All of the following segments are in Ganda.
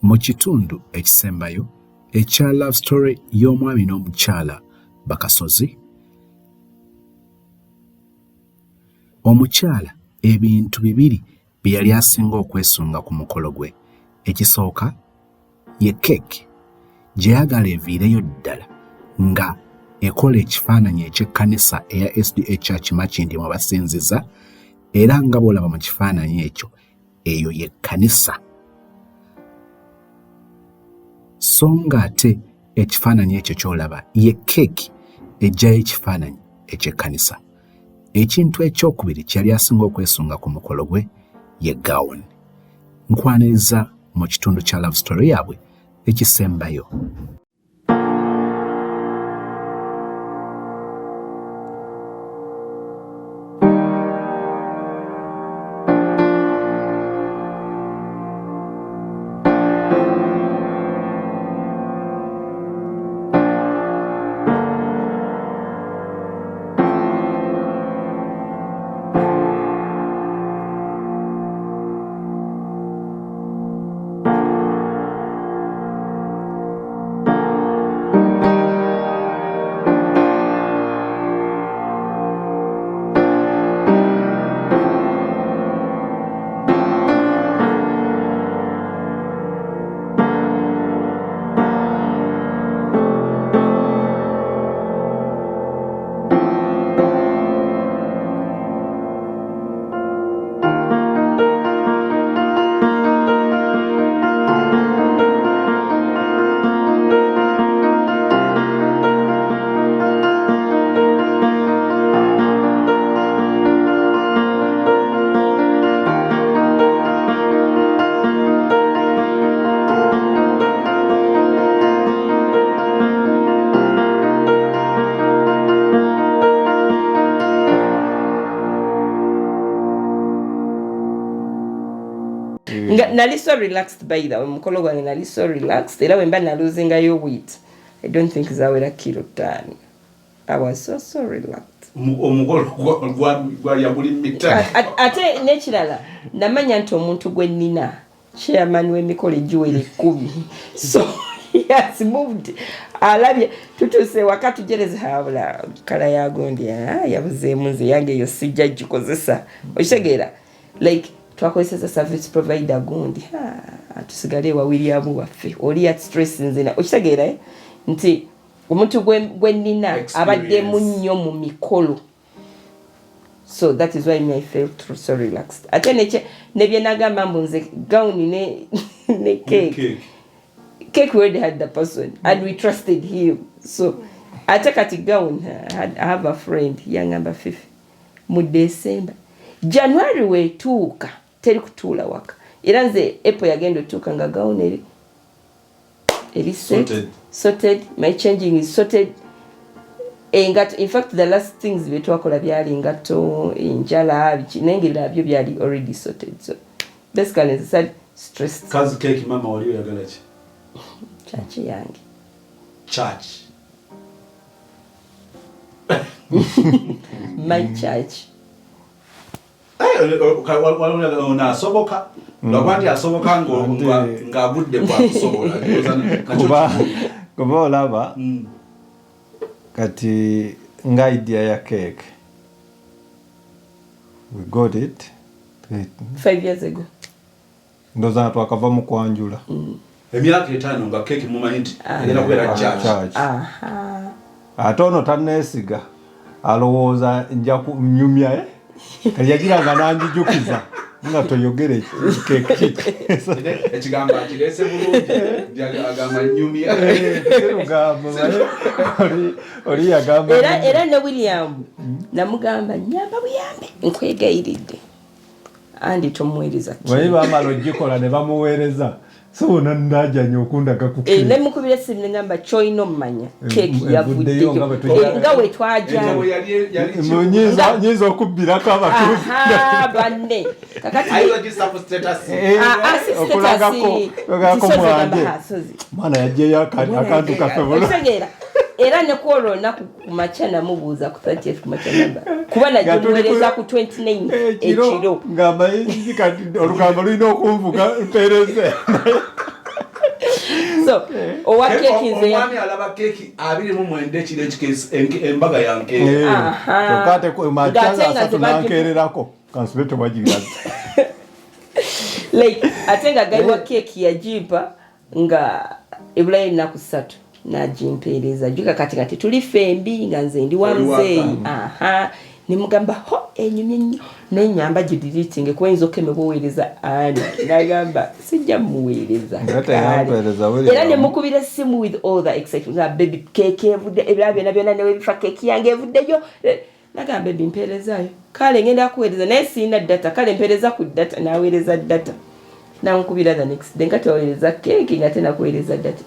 Mu kitundu ekisembayo ekya love story y'omwami n'omukyala Bakasozi, omukyala ebintu bibiri bye yali asinga okwesunga ku mukolo gwe. Ekisooka ye keeki gye yagala eviireyo ddala nga ekola ekifaananyi eky'ekkanisa eya SDA Church Makindi mwe basinziza, era nga bw'olaba mu kifaananyi ekyo, eyo ye kkanisa. So ng'ate ekifaananyi ekyo ky'olaba ye keeki ejjayo ekifaananyi eky'ekkanisa. Ekintu ekyokubiri kyali asinga okwesunga ku mukolo gwe ye gawuni. Nkwaniriza mu kitundu kya love story yaabwe ekisembayo. Nali so relaxed by the way, mukolo gwange nali so relaxed, era wemba naluzingayo weight. I don't think zawera kilo 10. I was so relaxed. Omukolo gwa ya buli mita. Ate nekirala namanya nti omuntu gwe nnina chairman w'emikolo egiwere 10. So he has moved. Alabye tutuse wakati jereze habula kala yagondi yabuzeemu nze yange yo sijja gikozesa. Okitegeera like twakozesa service provider gundi tusigale wawiri abu waffe oli at stress nzina okitegeera nti omuntu gwe nnina abadde munnyo mu mikolo. So that is why I felt so relaxed. Ate ne bye nagamba mbu nze gown ne cake we already had the person and we trusted him. So ate kati gown I have a friend yangamba Fifi mu December January wetuuka teri kutuula waka era nze April yagenda otuuka nga gown eri sorted, my changing is sorted. Engato, in fact the last things we twakola byali engato enjala bikinengera byo byali already sorted. So basically I said stressed. Kazi cake mama waliyo yagala ki? Church yange. Church. My church. Una soboka lwabandi asoboka ngabudde kwa kusobola kuba olaba kati nga idea ya cake we got it 5 years ago ndoza twakava mu kwanjula emyaka 5 nga cake mumanyi nti era kwera church ate ono tanneesiga alowooza nja kunyumya kayagiranga nanjijukiza nga toyogere cake ekigamba kirese bulungi agamba nyumya oli yagamba era ne William namugamba nyamba buyambe nkwegayiridde andi tomwereza bwe bamala ogikola ne bamuweereza so nandaja nyokundaga kukira ne mukubire simu ngamba choino mmanya cake yavudde nga we twaja nyizo okubirako abatuufu banne kakati ayo register for status okulagako mwange mwana yajeyo akantu kaffe bulungi era ne kwolo naku kumachana mubuuza ku 30th kumachana kuba na jumueleza ku 29 ekiro ngamba yinzi kati olugamba lulina okunvuga mpereze So owa keki nze omwami alaba keki 29 kilo embaga yange tokate ko machanga asatu nankererako kansubete wajiraza like atenga gaiwa keki ya jipa nga Ibrahim na kusatu na jimpereza juka kati tuli fembi nga nze ndi wanze nimugamba ho enyumye nenyamba jidiritinge kwenzo kemebowereza ani nagamba sijja muwereza era ne mukubira simu with all the excitement nga baby cake evudde ebyabe na byona ne bifa cake yange evuddeyo nagamba baby mperezayo kale ngenda kuwereza naye sina data kale mpereza ku data nawereza data na nkubira the next day ngati wawereza cake ngate na kuwereza data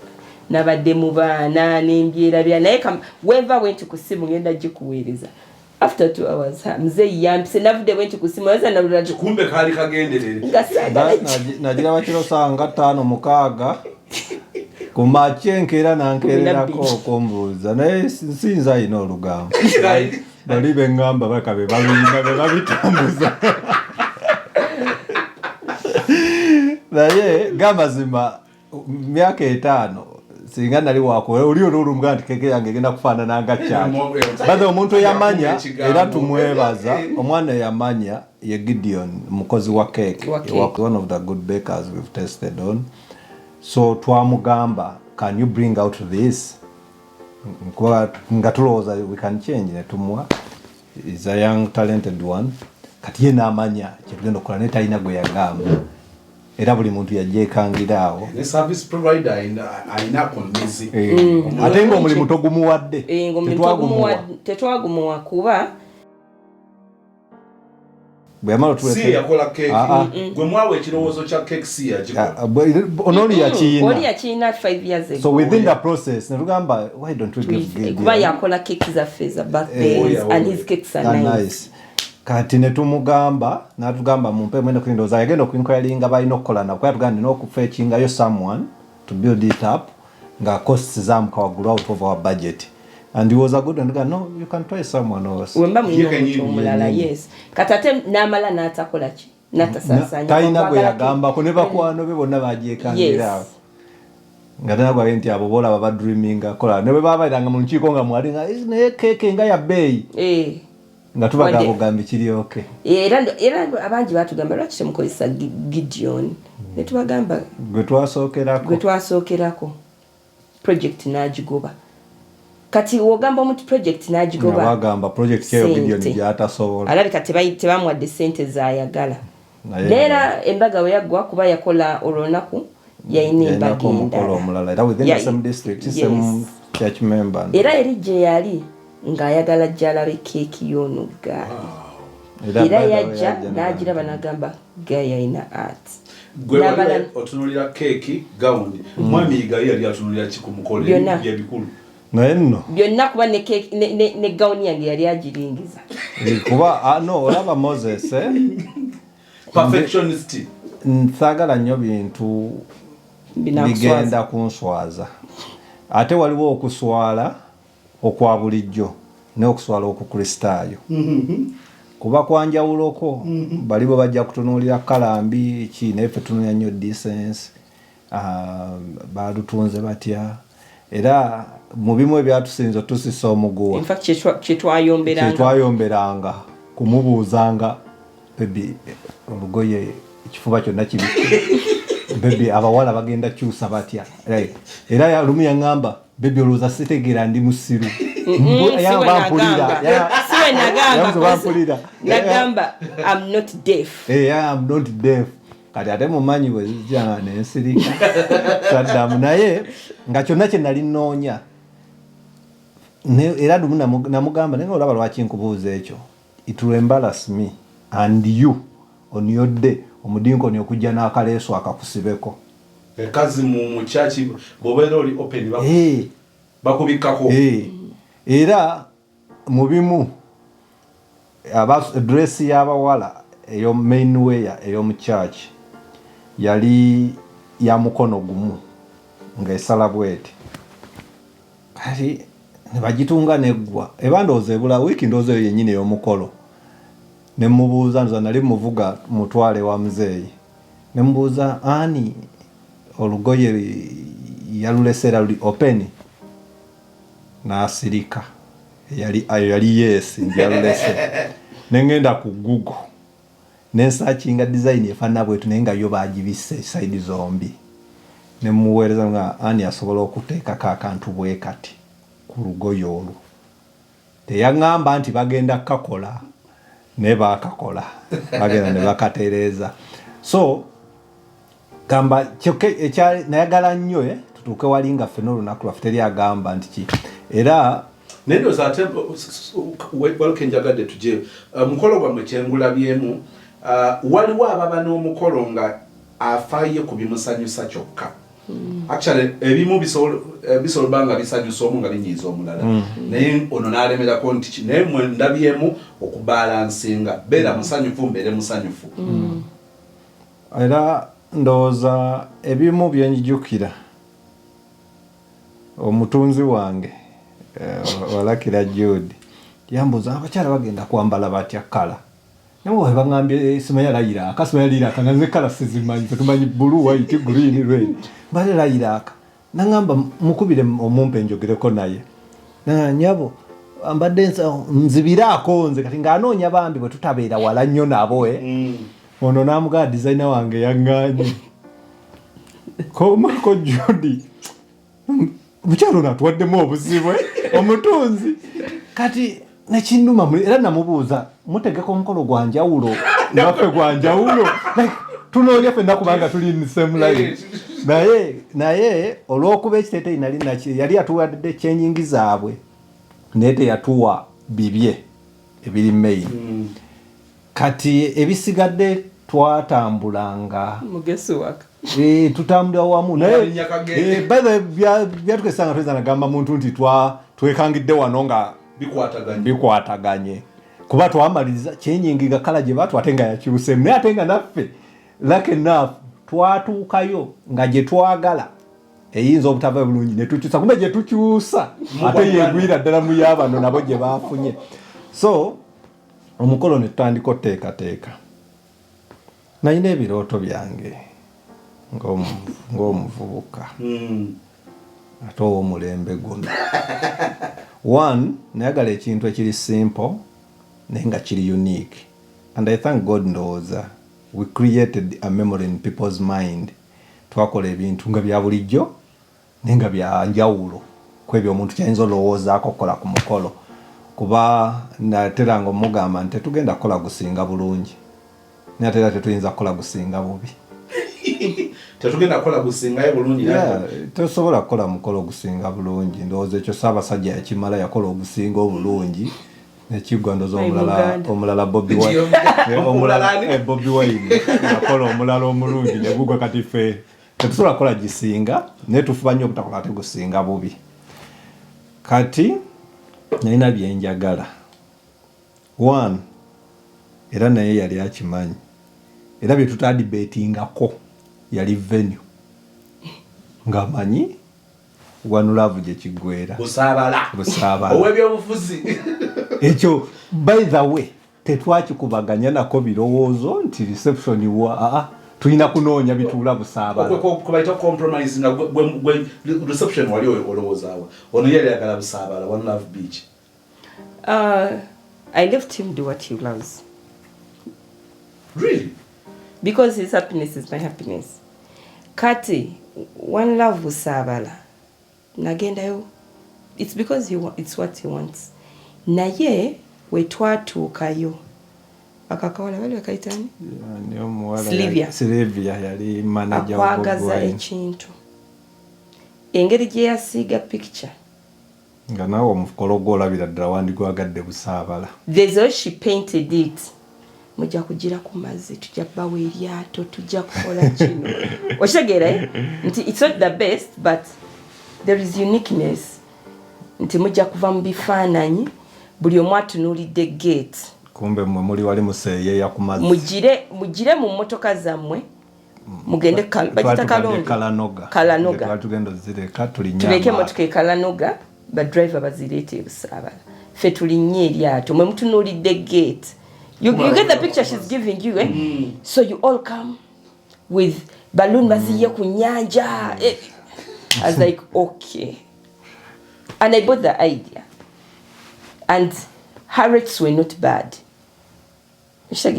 nabadde mu baana nembyera bya naye weva went kusimu ngenda jikuwereza after 2 hours mzee yampise navude went kusimu waza na lulaji kumbe kali kagenderere nagira bakiro sanga 5 kumachenkera nankererako kombuza naye sinza ino olugamba balibe ngamba bakabe babitambuza naye gamazima myaka 5 singa nali wako oli olulumga nti keke yange genda kufaanana nga kyaki baze omuntu yamanya era tumwebaza omwana yamanya ye Gideon mukozi wa cake one of the good bakers we've tested on so twamugamba can you bring out this nga tulowooza we can change netumwa is a young talented one kati ye n'amanya kyetugenda okukola naye talina gwe yagamba era buli muntu yajekangiraawo service provider aina kondizi ate ng'omulimu togumuwadde tetwagumuwa kuba bweyamala si yakola cake gwe mwawe ekirowoozo kya cake si yagikola onoli yakiina 5 years ago so within the process netugamba why don't we give kuba yakola cake zaffe za birthdays and his cakes are nice kati netumugamba natugamba mumpe mwenda kulindoza yagenda okuinquiringa balina okukola na kwa tugandi n'okufetchingayo someone to build it up nga costs zamuka waggulu out of our budget and he was a good and no you can try someone else wemba mulala yes katate namala natakola ki natasasanya taina gwe yagamba ko ne bakwano be bonna bajekangira nga tena kwa enti abo bola baba dreaming akola ne baba iranga mu nchiko nga mwali nga ne keke nga ya bei nga tubaga kugambi kiri okay era abangi batugamba lwaki temukozesa Gideon ne tubagamba gwe twasokerako project najigoba kati wogamba omuntu project najigoba bagamba project kyo Gideon gyatasobola alabika tebamwadde sente zaayagala neera embaga we yaggwa kuba yakola olunaku yayina embaga endala era within the same district same church member era eri gye yali ng'ayagala jjalabe keeki y'onogaali era yajja n'agiraba n'agamba gayi yalina art gwe otunulira keeki gawundi mwami gayi yali atunulira ki ku mukolo byebikulu naye nno byonna kuba ne gawuni yange yali agiringiza kuba no olaba Moses perfectionist nsagala nnyo bintu bigenda kunswaza ate waliwo okuswala okwa bulijjo n'okuswala okukristaayo kuba kwanjawuloko balibo bajja kutunuulira kalambi ki naye ffe tunuulira nnyo decency balutunze batya era mu bimu ebyatusinza tusisa omuguwa kyetwayomberanga kumubuuzanga bebi olugoye ekifuba kyonna kibiki bebi abawala bagenda kyusa batya era yalumu yaŋŋamba bebi olowooza sitegeera ndi musiru nagamba I'm not deaf I'm not deaf kati ate mumanyi bwe zijja nensirika saddamu naye nga kyonna kye nali nnoonya era lumu namugamba naye olaba lwaki nkubuuza ekyo it will embarrass me and you on your day omudinkoni okujja n'akaleeso akakusibeko ekazi mu chachi bobeera oli open bakubikako era mu bimu dress y'abawala eyo main wear ey'omu church yali ya mukono gumu ng'esala bweti kati ne bagitunga neggwa eba ndowooza ebula wiiki ndowooza eyo yennyini ey'omukolo ne mubuuza nza nali muvuga mutwale wa muzeeyi ne mubuuza ani olugoye yalulesera luli open n'asirika yali yes yalulese nengenda ku Google nensakinga design efaana bwetu naye nga yo bagibisse side zombi nemuweereza nga ani asobola okuteekako akantu bwe kati ku lugoye olwo teyaŋŋamba nti bagenda kukakola naye baakakola bagenda ne bakatereeza so gamba nayagala nnyo tutuuke wali nga ffenna olunaku lwaffe teri agamba nti ki era nendoza ate waluke njagadde tuje mukolo gwammwe kyengulabyemu waliwo ababa n'omukolo nga afaayo ku bimusanyusa kyokka actually ebimu bisobola ba nga bisanyusa omu nga binyiiza omulala naye ono n'alemerako nti naye mwe ndabyemu okubalansinga beera musanyufu mbeere musanyufu era ndowooza ebimu byenjijukira omutunzi wange walakira Jude yambuuza abakyala bagenda kwambala batya kala nawe we baŋŋambye simanya layiraaka nga nze kala sizimanyi tetumanyi bulu white green red mbale layiraaka naŋŋamba mukubire omumpe njogereko naye nyabo ambadde nzibiraako nze kati ng'anoonya bambi bwe tutabeera wala nnyo nabo ono n'amugaa designer wange yaŋŋaanye komako Jude mukyalo natuwaddemu obuzibu omutunzi kati nekinnuma era namubuuza mutegeka omukolo gwa njawulo naffe gwa njawulo tunoonya ffenna kubanga tuli same line naye olw'okuba ekiteeteeyi nali naki yali atuwadde kyenyingi zaabwe naye teyatuwa bibye ebiri main kati ebisigadde twatambulanga mugesi waka tutambulira wamu naye byatukesanga tweza nagamba muntu nti twekangidde wano nga bikwataganye kuba twamaliriza kyenyingiga kala gye batwate nga yakyuseemu naye ate nga naffe lucky enough twatuukayo nga gye twagala eyinza obutava bulungi netukyusa kumbe gye tukyusa ate yegwira ddala mu y'abano nabo gye bafunye so omukolo ne tutandika oteekateeka nalina ebirooto byange ng'omuvubuka ate ow'omulembe guno one nayagala ekintu ekiri simple naye nga kiri unique and I thank God ndowooza we created a memory in people's mind twakola ebintu nga bya bulijjo naye nga bya njawulo ku ebyo omuntu kyayinza olowoozaako okukola ku mukolo kuba nateranga omugamba nti tetugenda kukola gusinga bulungi naye ate era tetuyinza kukola gusinga bubi tetugenda kukola gusingayo bulungi tosobola kukola mukolo gusinga bulungi ndowooza ekyo Ssaabasajja yakimala yakola ogusinga obulungi nekigwa ndowooza omulala Bobi Wine yakola omulala omulungi negugwa kati ffe tetusobola kukola gisinga naye tufuba nnyo obutakola ate gusinga bubi kati nalina byenjagala one era naye yali akimanyi era bye tutadibetingako yali venue ng'amanyi One Love gye kiggwera Busaabala ow'ebyobufuzi ekyo by the way tetwakikubaganya nako birowoozo nti reception tulina kunoonya bituula Busaabala kubaita compromise nga gwe reception wali olowoozaawa ono yali ayagala Busaabala One Love Beach. I left him do what he loves. Really? Because his happiness is my happiness. Kati, One Love Busaabala. Nagendayo. It's because it's what he wants. Naye we twatuukayo. Akakawala wali wakaitani? Sylvia yali manager wa akwagaza ekintu. Engeri gye yasiiga picture. Nga naawe omukolo gw'olabira ddala wandigwagadde Busaabala. There's how she painted it. Mujja kugira ku mazzi tujja bawa eryato tujja kukola kino oshegera nti it's not the best but there is uniqueness nti mujja kuva mu bifaananyi buli omu atunuulidde gate kumbe mmwe muli wali museeyeeya ku mazzi mugire mu mmotoka zammwe mugende bagita kalanoga tugenda ozireka tuleke emmotoka ekalanoga badriver bazireete Busaabala ffe tulinnye eryato mwe mutunuulidde gate. You get the picture she's giving you, eh? So you all come with balloon baziye ku nyanja. I was like, okay. And I bought the idea. And her rates were not bad. So,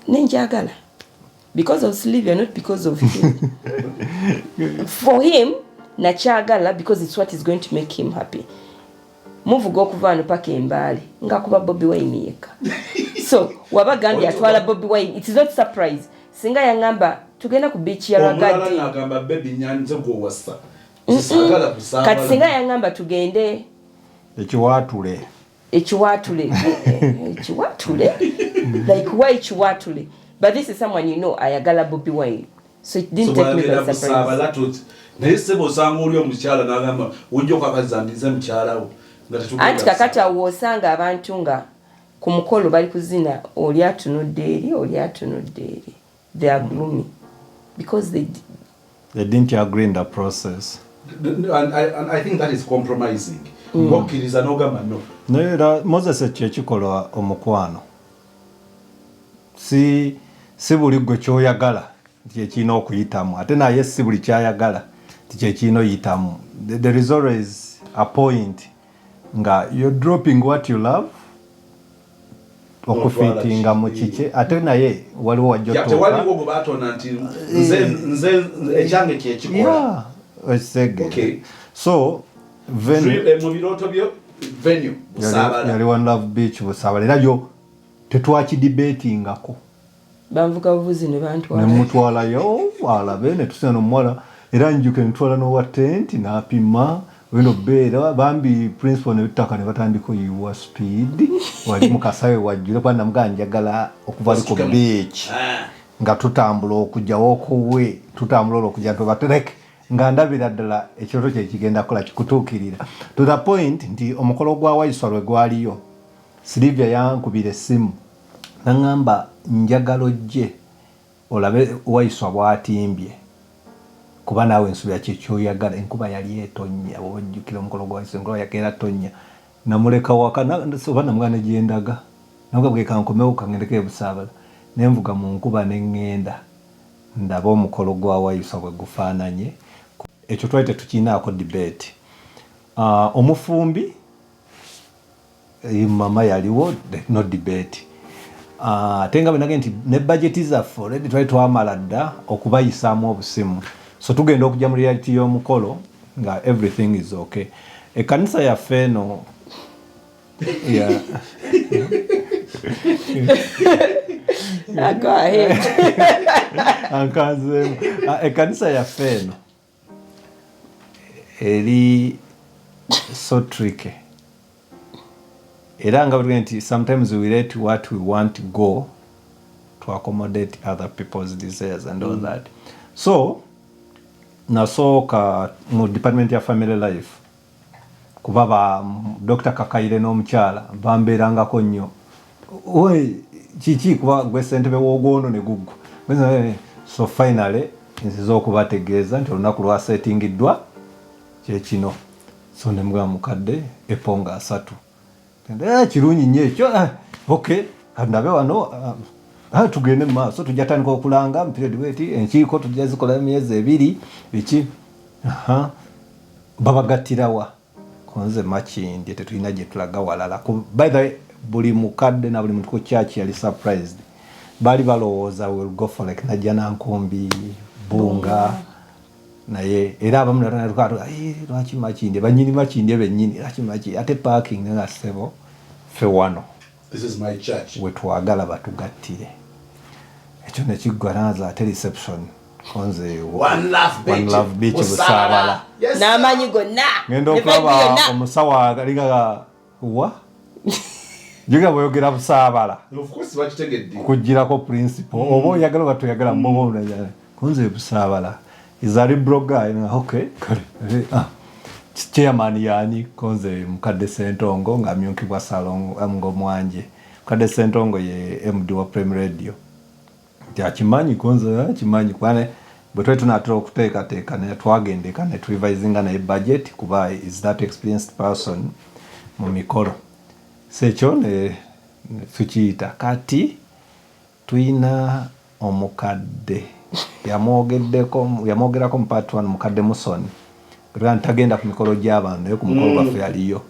Ninjagala. Because of Sylvia, not because of him. For him, Nachagala, because it's what is going to make him happy. Move go kuva no paka embali nga kuba Bobby Wine yeka. So wabagambye atwala Bobby Wine, it is not surprise. Singa yangamba tugenda ku beach ya Ragadi. Omulala ngamba baby nyanze go wasa. Sisagala kusaba. Kati singa yangamba tugende ekiwatule. Echiwatule. Like why Echiwatule? But this is someone you know, ayagala Bobby Wine. So it didn't take me by surprise. Naye sebo sanga oli omukyala n'agamba ojja okakazandiza mukyala wo. Anti kakati awo osanga abantu nga ku mukolo bali kuzina oli atunudde eri. They are gloomy. Because they didn't agree in the process. And I think that is compromising. Ngokkiriza n'ogamba no. Naye era Moses kyekikola omukwano. Si buli gwe kyoyagala kyekina okuyitamu. Ate naye si buli kyayagala kyekina oyitamu. There is always a point nga you're dropping what you love okufitinga mu kike. Ate naye waliwo wajjotoka. Tewaliwo gwe baatona nti nze ekyange kyekikola. Okay. So mu birooto byo venue Busaabala. Yali One Love Beach Busaabala. Era yo tetwakidebatingako. Banvuga buvuzi ne bantwala. Ne mutwalayo alabe ne tusena omuwala era njuke ntwala n'owa tent n'apima wino beera bambi principal ne bitaka ne batandika oyiwa speed wali mukasawe wajjule kwa namugamba njagala okuva ku beach nga tutambula okujjawo okuwe tutambula okujja tubatereke nga ndabira ddala ekyoto kye kigenda kola kikutuukirira to the point nti omukolo gwa Waiswa lwe gwaliyo Sylvia yankubira essimu nangamba njagalo gye olabe Waiswa bwatimbye kuba naawe nsubira kyekyoyagala enkuba yali etonnya bw'ojjukira omukolo gwa Waiswa enkuba yakeera tonnya namuleka waka oba namugana gyendaga nabwe bwe kankomewo kangendeko Ebusaabala nenvuga mu nkuba neŋŋenda ndaba omukolo gwa Waiswa bwe gufaananye ekyo twali tetukinaako debate. Omufumbi mama yaliwo no debate. Ate nga bwe nti ne budget zaffe already twali twamala dda okubayisaamu obusimu. So tugenda okujja mu reality y'omukolo nga everything is okay. Ekkanisa yaffe eno Go ahead. Ankanzeemu. Ekkanisa yaffe eno eri so tricky. Era nga bwe nti sometimes we let what we want to go to accommodate other people's desires and all that. So nasooka mu department ya family life kuba ba Dr. Kakaire n'omukyala bambeerangako nnyo kiki kuba gwe ssentebe w'ogwono ne guggwa. So finally nziza okubategeeza nti olunaku lwasetingiddwa kyekino. So ne mugamba mukadde eponga 3 kirungi nnyo ekyo. Okay kandabe wano tugende mu maaso tujja tandika okulanga period weti enkiiko tujja zikola emyezi 2 biki babagattirawa konze makindi tetulina gye tulaga walala. By the way buli mukadde na buli muntu ku church yali surprised. Bali balowooza will go for like najja nankumbi bunga naye era abamu natanalukato lwaki makindi banyini makindi bennyini lwaki makindi ate parking nga sebo fe wano. This is my church. Wetwagala batugattire. Ekyo ne kiggwa naza ate reception konze One Love Beach Busaabala. N'amanyi gonna. Ngenda okulaba omusawa aliga wa Juga bweyogera Busaabala. Of course bakitegedde. Kujjirako principal. Oba oyagala batuyagala mbogo unajala. Konze Busaabala. Is a liberal guy. Okay. Chairman yani konze mukadde Sentongo nga myunkibwa salon ngo mwanje. Mukadde Sentongo ye MD wa Prime Radio. Akimanyi konze akimanyi kwane bwe twali tunatera okuteekateeka ne twagendeka ne revisinga naye budget kuba is that experienced person mu mikolo. Sekyo ne tukiyita kati tuyina omukadde yamwogerako mu part 1 mukadde Musoni era ntagenda ku mikolo gy'abantu naye ku mukolo gwaffe yaliyo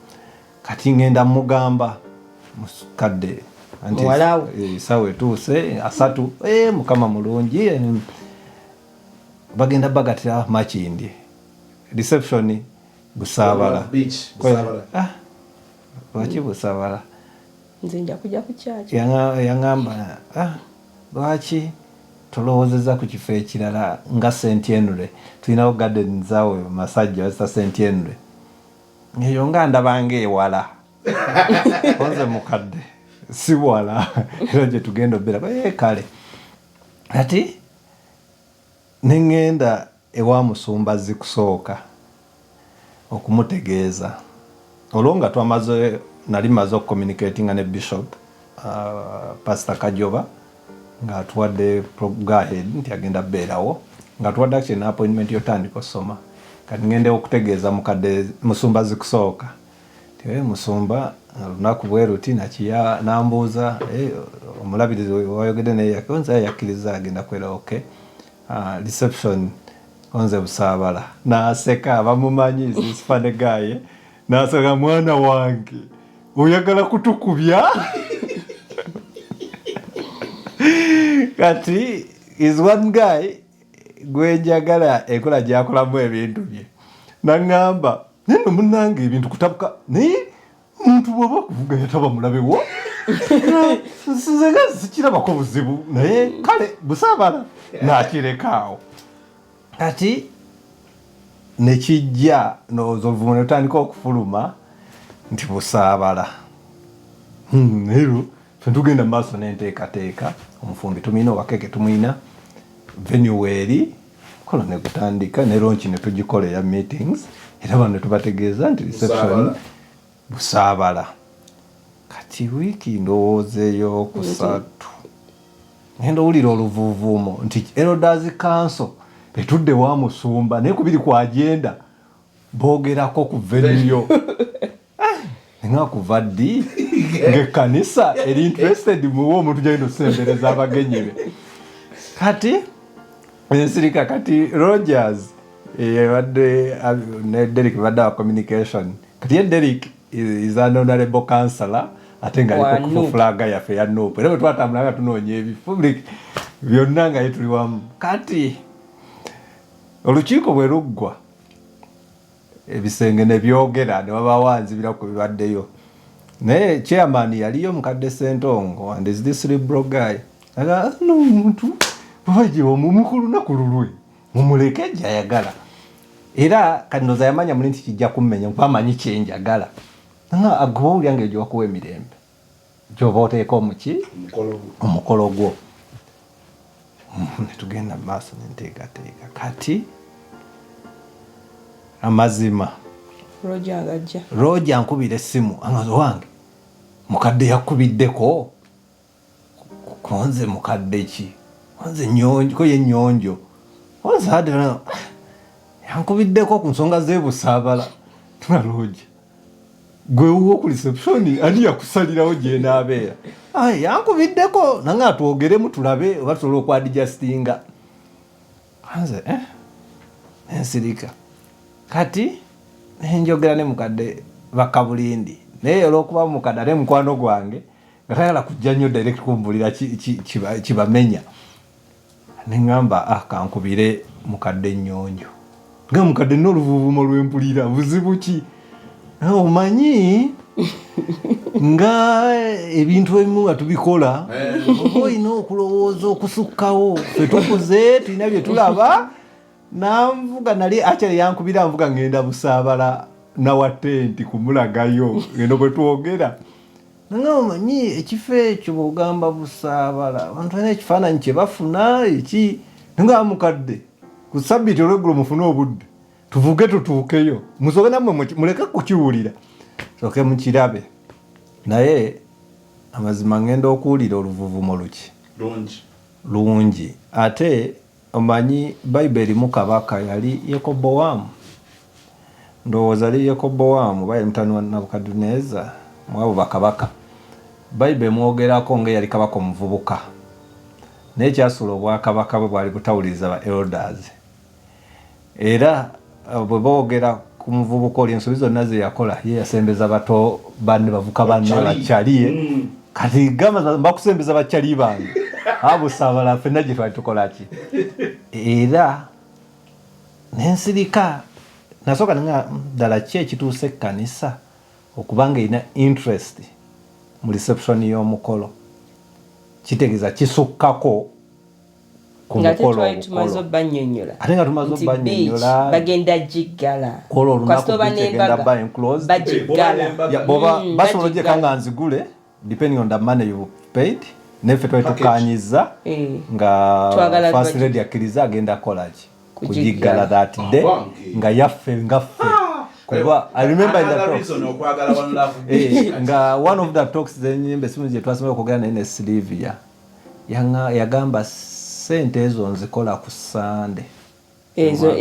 kati ngenda mugamba mukadde anti sawa etuuse asatu mukama mulungi bagenda bagatira Makindye reception Busaabala lwaki Busaabala nze nja kujja ku church yaŋŋamba lwaki tulowoozezza ku kifo ekirala nga St. Henry tulinawo garden zaawe Masajja wazita St. Henry eyo nga ndabanga ewala onze mukadde si wala era gye tugenda obeera kale ati neŋŋenda ewa musumbazi kusooka okumutegeeza olwo nga nali maze okucommunicatinga ne Bishop Pastor Kajoba nga atuwadde go-ahead nti agenda beerawo nga tuwadde actually na appointment yotandika osoma kati ngende okutegeeza mukadde musumbazi kusooka musumba lunaku bwe ruti nakiya nambuuza omulabirizi wayogedde naye onze yakkiriza agenda kwera reception onze Busaabala n'aseka bamumanyi zisifane gaye n'aseka mwana wange oyagala kutukubya kati is one guy gwenjagala enkola gyakolamu ebintu bye naŋŋamba neno munange ebintu kutabuka naye omuntu bw'oba kuvuga yataba mulabewo nzega zikirabako buzibu naye kale Busaabala n'akirekaawo kati nekijja n'oluvumu ne tutandika okufuluma nti Busaabala neero tugenda mu maaso n'enteekateeka omufumbi tumuyina owakeke tumuyina venue eri kola ne kutandika ne ronchi ne tugikola ya meetings era bano ne tubategeeza nti reception Busaabala kati wiiki ndowoozeeyo kusatu ngenda owulira oluvuuvuumo nti Elders Council etudde wa musumba naye kubiri ku agenda boogerako ku venue nga kuva ddi ng'ekkanisa eri interested muwo omuntu gyalina okusembereza abagenyi be kati ensirika kati Rogers yabadde ne Derek badde wa communication kati ye Derek is an honorable councillor ate nga aliko ku flag yaffe ya Nuupu era bwe twatambulanga tunoonya ebifo byonna nga ye tuli wamu kati olukiiko bwe luggwa ebisenge ne byogera ne babawanzibira ku bibaddeyo naye chairman yaliyo mukadde Sentongo and is this liberal guy aga no omuntu baje omumukulu nakululwe mumuleke jayagala era kanoza yamanya muli nti kijja kummenya mpamanyi kyenjagala nga agobo lyange ejo wakuwa emirembe gyoba oteeka omuki omukolo gwo netugenda maaso nenteekateeka kati amazima Roja nkubira essimu amazo wange mukadde yakubiddeko konze mukadde ki konze nyonjo ko ye nyonjo konze hadera yankubiddeko ku nsonga ze Busaabala tuna Roja gwe uwo ku reception ani yakusalirawo gye naabeera yankubiddeko nanga atwogeremu tulabe oba tusobola okwadijustinga konze ensirika kati njogera ne mukadde bakabulindi naye olwokuba mukadde ate mukwano gwange nga tayala kujja nnyo direct kumbulira kibamenya neŋŋamba kankubire mukadde nnyonjo nga mukadde n'oluvuuvumo lwempulira buzibu ki omanyi nga ebintu ebimu nga tubikola oba olina okulowooza okusukkawo ffe tukuze tulina bye tulaba nanvuga nali akyali yankubira nvuga ngenda Busaabala nawa tenti kumulagayo ngendo bwe twogera nanga omanyi ekifo ekyo bw'ogamba Busaabala abantu balina ekifaananyi kye bafuna eki nga mukadde ku Ssabbiiti olweggulo mufune obudde tuvuge tutuukeyo musoke nammwe muleke kukiwulira soke mukirabe naye amazima ngenda okuwulira oluvuuvumo luki lungi ate omanyi Bayibuli erimu kabaka yali Yekobowamu ndowooza ali Yekobowamu bayali mutani wa Nabukadduneeza mwabo bakabaka Bayibuli emwogerako nga yali kabaka omuvubuka n'ekyasula obwakabaka bwe bwali butawuliriza ba elders era bwe boogera ku muvubuka oli ensobi zonna ze yakola ye yasembeza bato banne bavuka banne bakyaliye kati gamba bakusembeza bakyali bange Ebusaabala ffenna gye twali tukola ki era n'ensirika nasooka nga ddala ki ekituuse ekkanisa okubanga erina interest mu reception y'omukolo kitegeeza kisukkako ku mukolo ate nga tumaze obbanyonnyola bagenda giggala olwo olunaku genda ba enclosed basobola ogyeka nga nzigule depending on the money you paid neffe twali tukanyiza nga first lady akkiriza agenda kolaki kugiggala that day nga yaffe ngaffe kuba I remember in the talk nga one of the talks zenyimbe simu je twasema okugana ne Sylvia yagamba sente ezo nzikola ku Sunday ezo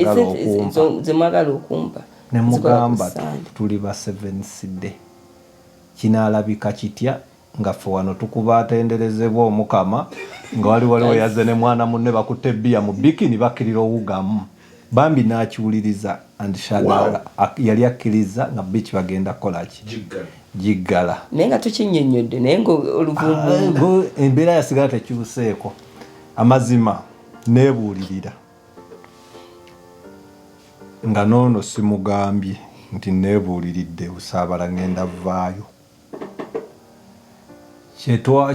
zemagala okumpa ne mugamba tuli ba 7 day kinaalabika kitya nga ffe wano tukuba atenderezebwa omukama nga waliwo yazze ne mwana munne bakutte bbiya mu bikini bakkirira owugamu bambi n'akiwuliriza and shagala yali akkiriza nga bichi bagenda kolaki jiggala naye nga tukinnyonnyodde naye ng'oluvumbu embeera yasigala tekyuseeko amazima neebuulirira nga noono simugambye nti neebuuliridde Ebusaabala ngenda vaayo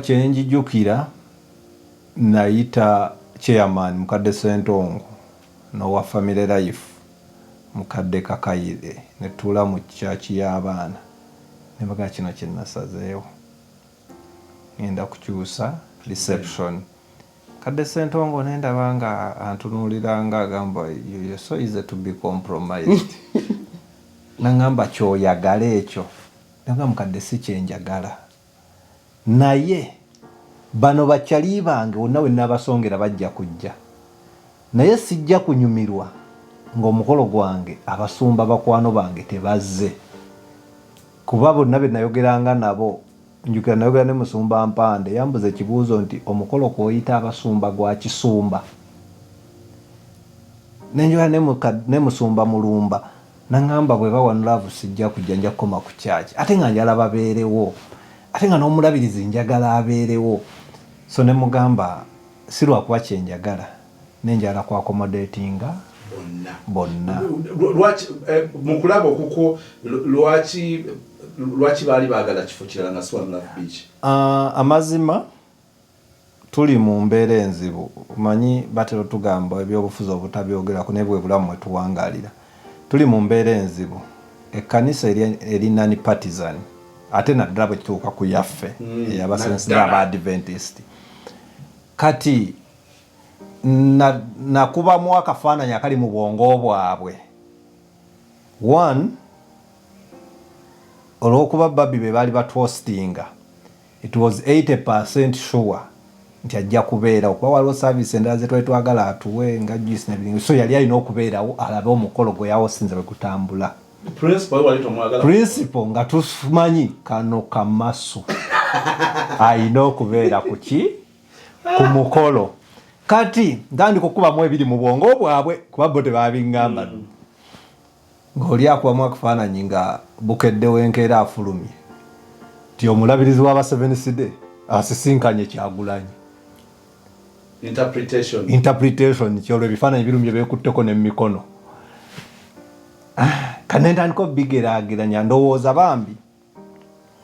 kyenjijjukira nayita chairman mukadde Ssentongo n'owa family life mukadde Kakayire ne tuula mu kyaki y'abaana ne baga kino kye nasazeewo ngenda kukyusa reception kadde Ssentongo nendaba nga antunuulira nga agamba you're so easy to be compromised nangamba kyoyagala ekyo nanga mukadde si kyenjagala naye bano bakyali bange wonna we nabasongera bajja kujja naye sijja kunyumirwa ng'omukolo gwange abasumba bakwano bange tebazze kuba bonna be nayogeranga nabo njukira nayogera ne musumba Mpande yambuza ekibuuzo nti omukolo kwoyita abasumba gwa kisumba nenjogera ne musumba Mulumba nangamba bwe bawanulaavu sijja kujja nja kukoma ku kyaki ate nga njala babeerewo ate nga n'omulabirizi njagala abeerewo so ne mugamba si lwakuba kyenjagala nenjala ku accommodatinga bonna mukulaba okuko lwaki baali baagala kifo kirala nga Swan Love Beach amazima tuli mu mbeera enzibu manyi batero tugamba ebyobufuzi obutabyogerako naye bwe bulamu mwe tuwangaalira tuli mu mbeera enzibu ekkanisa eri nani partisan ate naddala bwe kituuka ku yaffe eyabasensi n'Abadventist kati nakubamu akafaananyi akali mu bwongo bwabwe one olw'okuba babbi be baali batwostinga it was 80% sure nti ajja kubeerawo kuba waliwo saavisi endala ze twali twagala atuwe nga juice nebintu so yali alina okubeerawo alabe omukolo gwe yawosinza bwe gutambula principal nga tumanyi kano kamasu ayina okubeera kuki ku mukolo kati ntandika okubamu ebiri mu bwongo bwabwe kuba bo tebabiŋŋamba ng'oli akubamu akafaananyi nga bukeddewo enkeera afulumye ti omulabirizi w'aba Seven asisinkanye Kyagulanyi interpretation kyolwo ebifaananyi birumye beekutteko n'emikono kanentandika obigeraageranya ndowooza bambi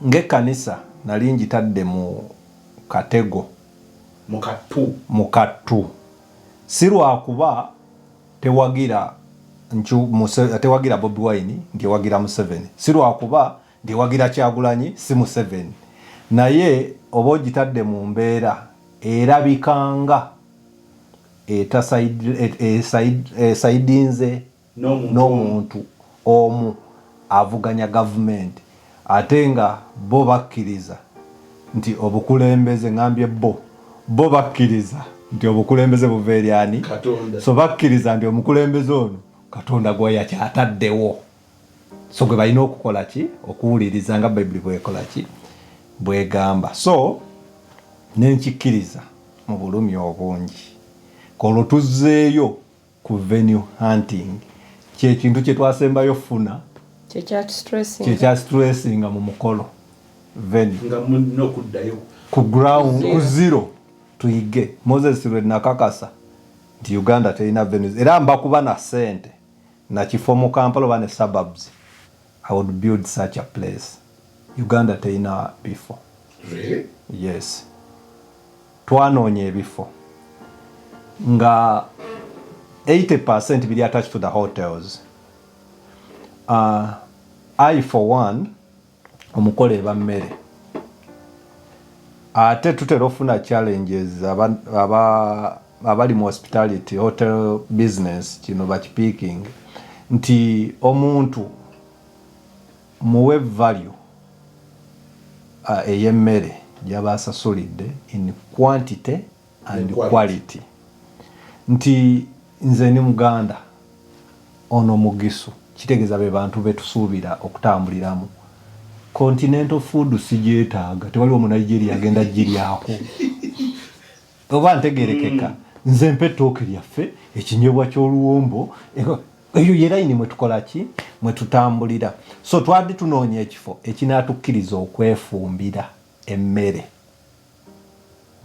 ng'ekkanisa nali njitadde mu katego mu kattu si lwakuba tewagira Bobi Wine ngewagira Museveni si lwakuba ngewagira Kyagulanyi si Museveni naye oba ogitadde mu mbeera erabikanga esaidinze n'omuntu omu avuganya gavumenti ate nga bo bakkiriza nti obukulembeze ngambye bo bakkiriza nti obukulembeze buva eri ani so bakkiriza nti omukulembeze ono Katonda gwe yakyataddewo so gwe balina okukola ki okuwuliriza nga Bayibuli bwekola ki bwegamba so nenkikkiriza mu bulumi obungi kolwo tuzzeeyo ku venue hunting kyekintu kye twasembayo funa kyekya stressinga mu mukolo venue nga muno kuddayo ku ground ku zero tuyige Moses lwe nakakasa nti Uganda terina venues era mba kuba na sente na kifo mu Kampala oba ne suburbs I would build such a place. Uganda terina bifo. Really? Yes. Twanonye bifo nga 80% bili attached to the hotels. I for one omukole bammere ate tutera ofuna challenges abali mu hospitality hotel business kino bakipeaking nti omuntu muwe value ey'emmere gyabasasulidde in quantity and quality. Nti nze ni Muganda ono mugisu kitegeeza be bantu betusuubira okutambuliramu continental food sigyetaaga tewaliwo mu Nigeria agenda giryako oba ntegerekeka nze mpe ettooke lyaffe ekinyebwa ky'oluwombo eyo ye layini mwe tukola ki mwe tutambulira so twali tunoonya ekifo ekinaatukkiriza okwefumbira emmere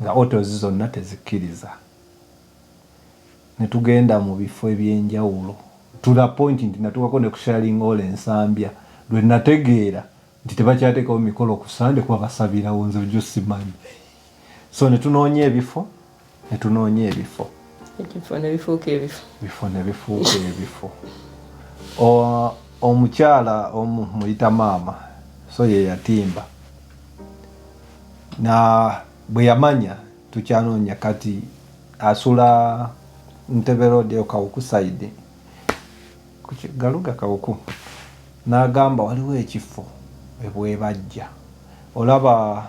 nga hotels zonna tezikkiriza ne tugenda mu bifo eby'enjawulo to the point nti natuukako ne kusharing all ensambya lwe nategeera nti tebakyateekawo mikolo ku Sande kuba basabirawo nze ojjo simanyi so ne tunoonya ebifo ekifo ne bifuuka ebifo omukyala omu muyita maama so ye yatimba na bwe yamanya tukyanoonya kati asula Ntebe Road eyo Kawuku side galuga Kawuku n'agamba waliwo ekifo ebwebajja olaba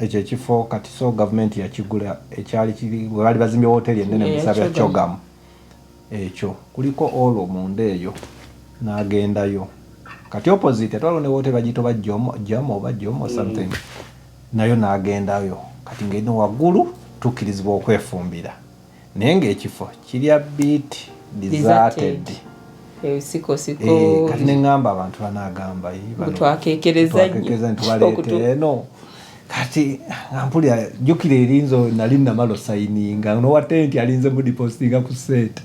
ekyo ekifo kati so gavumenti yakigula ekyali kiri bwe bali bazimbye hoteli ennene mu Kisabya Kyogamu ekyo kuliko olo munda eyo n'agendayo kati opposite atwalo ne hoteli bagiyita Jomo something nayo n'agendayo kati ng'eno waggulu tukkirizibwa okwefumbira naye ng'ekifo kirya bit deserted kati neŋŋamba abantu banaagamba twakeekereza ntubaleete eno kati ampulira jjukira erinzo nali namalo sayininga nowate nti alinze mu depositinga ku sente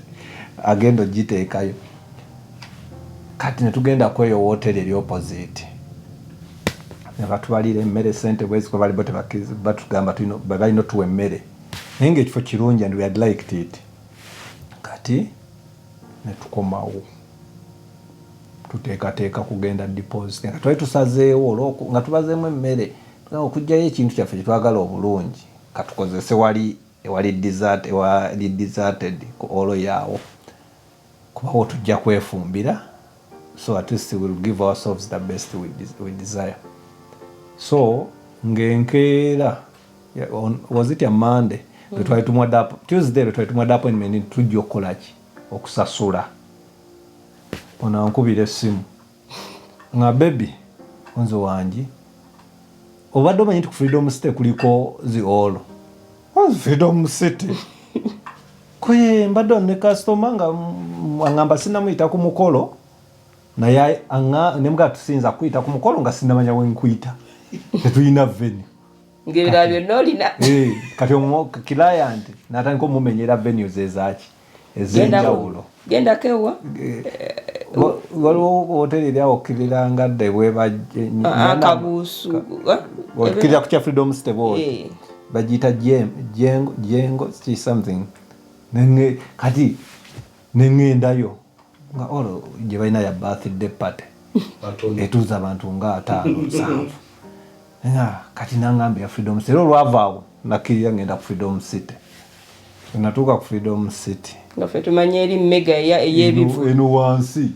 agenda ogiteekayo kati netugenda kweyo woteri eri opposite ne batubalira emmere sente bwezi kwa balibo batugamba balina tuwa emmere naye ng'ekifo kirungi and we had liked it kati netukomawo tuteekateeka kugenda deposit nga twali tusazeewo nga tubazeemu emmere okugyayo ekintu kyaffe kyetwagala obulungi katukozese ewali deserted ku olo yaawo kubawo tujja kwefumbira so at least we will give ourselves the best we desire so ng'enkeera was it a Monday twali tumwadde Tuesday twali tumwadde appointment tujja okukolaki okusasula ono ankubira essimu nga baby nze wangi obadde omanyi nti ku Freedom City kuliko ziolo Freedom City kwe mbadde ne customer nga angamba sinamuyita ku mukolo naye ne mga tusinza kuyita ku mukolo nga sinamanya we nkuyita tetulina venue ng'ebirala byonna olina kati client n'atandika omumenyera venues ezaki ez'enjawulo gendako ewa waliwo hoteri eri awo okkirira ngadde bwebajje akabuusu okkirira ku kya Freedom City board bagiyita jengo something kati neŋŋendayo nga olwo gye balina ya birthday party etuuza abantu nga 5-7 kati naŋŋamba ya Freedom City era olwavaawo nakkirira ngenda ku Freedom City natuuka ku Freedom City nga ffe tumanye eri mega ey'ebivu eno wansi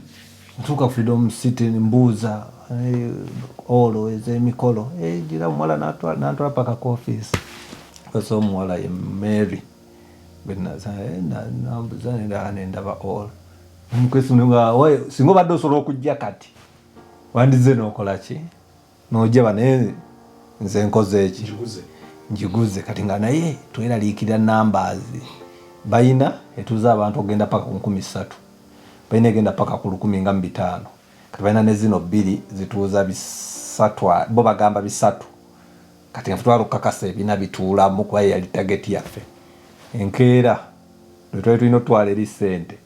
natuuka ku Freedom City mbuuza olo ez'emikolo gira omuwala n'antwala paka ku office kasa omuwala ye Mary nambuza nendaba olo nkwesnga singa obadde osobola okujja kati wandize n'okola ki n'ojaba naye nze nkoze eki njiguze kati nga naye tweraliikirira numbers bayina etuza abantu ogenda paka ku 3,000 bayina egenda paka ku 1,500 kati bayina ne zino 2 zituuza 3 bo bagamba 3 kati nga twalukakasa ebina bituulamu kuba yali target yaffe enkeera lwe twali tulina otwala eri ssente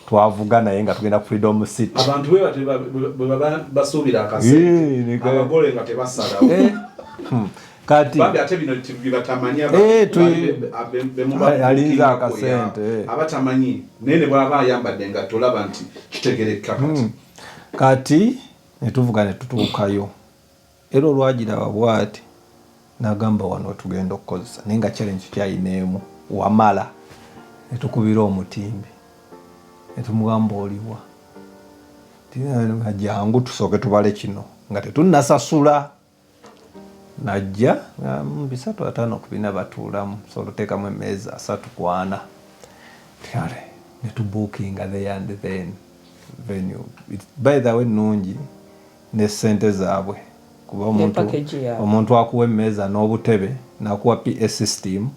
twavuga naye nga tugenda ku Freedom City abantu bwe basuubira akasente abagole nga tebasalawo kati bambi ate bino bibatamanya alinza akasente abatamanyi naye ne bw'aba ayambadde nga tolaba nti kitegerekka kati ne tuvuga ne tutuukayo era olwagiraba bw'ati n'agamba wano tugenda okukozesa naye nga challenge kyayineemu wamala ne tukubira omutimbi ne tumugamba oliwa jangu tusooke tubale kino nga tetunnasasula najja 3-5 ku bina batuulamu so tuteekamu emmeeza 3 ku 4 kale ne tubuukinga there and then venue by the way nungi ne ssente zaabwe kuba omuntu akuwa emmeeza n'obutebe n'akuwa PA system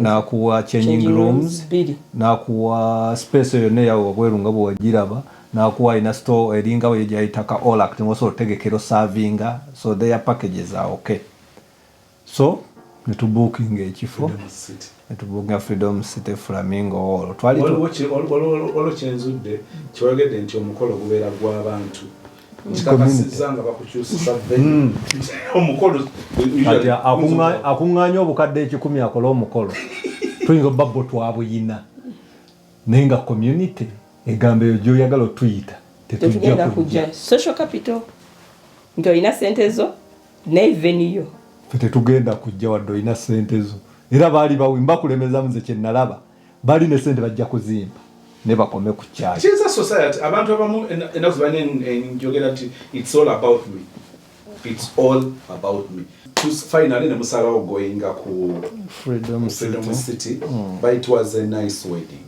n'akuwa changing rooms n'akuwa space yonna eyawe wabweru nga bwe wagiraba n'akuwa ina store eringa we gyayitaka all act ngoso otegekero servinga so their packages are okay so netubooking ekifo netubookinga Freedom City Flamingo Hall twali walo kyenzudde kiwagedde nti omukolo gubeera gw'abantu kikakasizanga bakukyusisa venue omukolo akuŋŋaanya obukadde 10 akola omukolo tuyinza obabbo twabuyina naye nga community egamba eyo gy'oyagala otuyita tetugenda kujja social capital nti olina ssente zo naye venue yo tetugenda kujja wadde olina ssente zo era baali bawimba kulemezamu ze kye nalaba baali ne ssente bajja kuzimba ne bakome ku kyalo kiza society abantu abamu enaku njogera nti it's all about me finally ne musalawo goyinga ku Freedom City but it was a nice wedding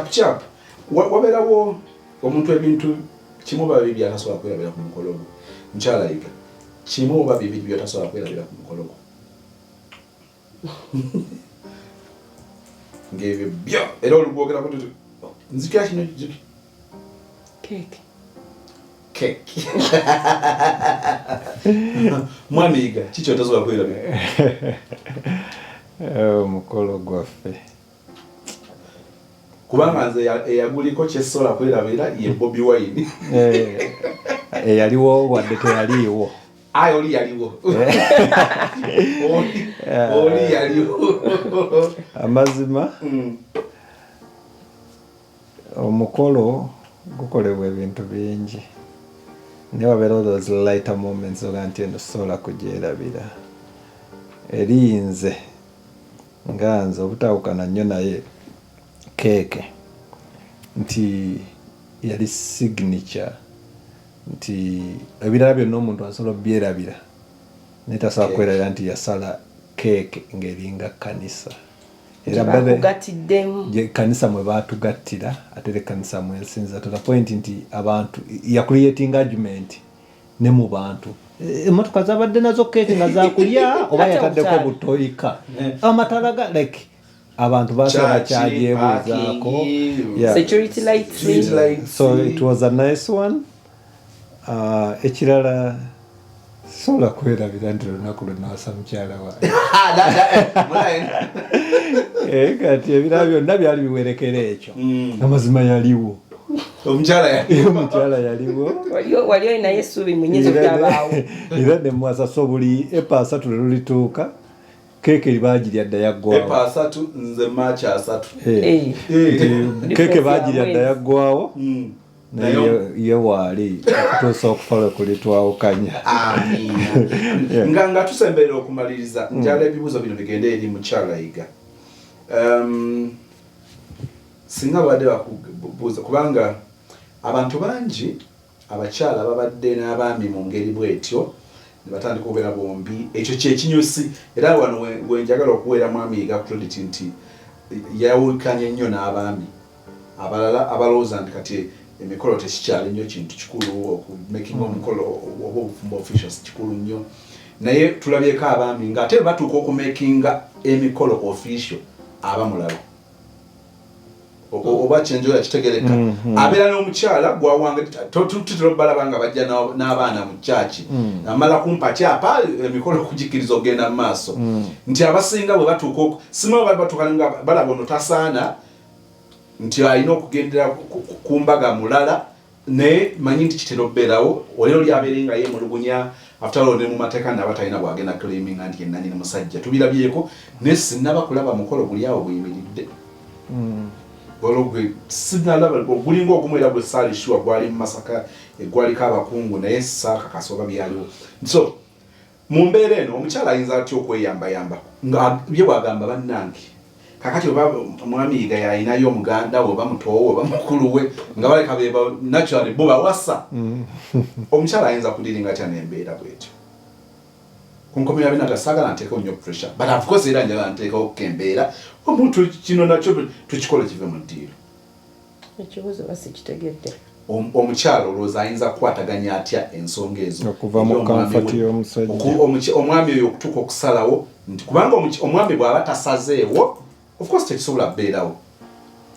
chap wabeerawo omuntu ebintu kimu babiri byatasobola kwerabira ku mukolo gwo mukyala yiga kimu oba bibiri byatasobola kwerabira ku mukolo gwo ng'ebyo byo era olugwogerako tuti nzikira kino keke mwami yiga kiki otasobola kwerabira omukolo gwaffe kubanga nze eyaguliko kyesobola kwerabira ye Bobi Wine eyaliwo wadde teyaliiwo oli yaliwo oli yaliwo amazima omukolo gukolebwa ebintu bingi naye wabeera those lighter moments oga nti eno sobola kugyerabira eri nze nga nze obutawukana nnyo naye keeke nti yali signature nti ebirala byonna omuntu asobola byerabira naye tasobola kwerabira nti yasala keeke ng'eringa kanisa era kanisa mwe baatugattira ate era kanisa mwensinza to the point nti abantu ya creating argument ne mu bantu emotoka zabadde nazo keeke nga zakulya oba yataddeko butoyika amatala ga like abantu basobola kyajeebuuzaako security lights so it was a nice one ekirala sobola kwerabira nti olunaku lwenawasa mukyala wae kati ebirala byonna byali biwerekera ekyo amazima yaliwo omukyala yaliwo wali olina yesuubi munyizo byabaawo era ne mwasasa buli epa 3 lulituuka keeke bagirya dda yaggwawo epa 3 nze March 3 keeke bagirya dda yaggwawo ye waali okutuusa okufala kulitwawukanya nga tusemberera okumaliriza njala ebibuuzo bino bigende eri mukyala yiga singa badde bakubuuza kubanga abantu bangi abakyala babadde n'abaami mu ngeri bwetyo ne batandika okubeera bombi ekyo kyekinyusi era wano wenjagala okuweera mwami yiga credit nti yawukanye nnyo n'abaami abalala abalowooza nti kati emikolo tekikyali nnyo kintu kikulu okumakinga omukolo oba obufumbo officials kikulu nnyo naye tulabyeko abaami ng'ate batuuka okumakinga emikolo official abamulaba oba kyenjoya kitegereka abeera n'omukyala gwawanga tutera balaba nga bajja n'abaana mu kyaki amala kumpa kyapa emikolo okugikiriza ogenda mu maaso nti abasinga bwe batuuka simaba batuuka nga balaba ono tasaana nti alina okugendera ku mbaga mulala naye manyi nti kitera okubeerawo olero lyabeere nga yemulugunya after all ne mu mateeka nabatalina bwagenda claiming nti yenna nyina musajja tubirabyeko naye sinnabakulaba mukolo guli awo buyimiridde ologwe sinalaba gulinga ogumu era bwe saali sure gwali mu Masaka egwaliko abakungu naye saaka kasoba byaliwo so mu mbeera eno omukyala ayinza atya okweyambayamba nga bye bwagamba bannange kakati oba omwami yiga yalinayo omuganda oba mutowo oba mukulu we nga baleka beba naturally bo bawasa omukyala ayinza kudiringa atya n'embeera bwetyo kunkomera bina gasagala nteeka nnyo pressure but of course era njagala nteekawo kembeera omuntu kino nakyo tukikola kive mu ddiiro ekibuzo basikitegedde omukyala olowooza ayinza kukwataganya atya ensonga ezo okuva mu comfort y'omusajja omwami oyo okutuuka okusalawo nti kubanga omwami bw'aba tasazeewo of course tekisobola kubeerawo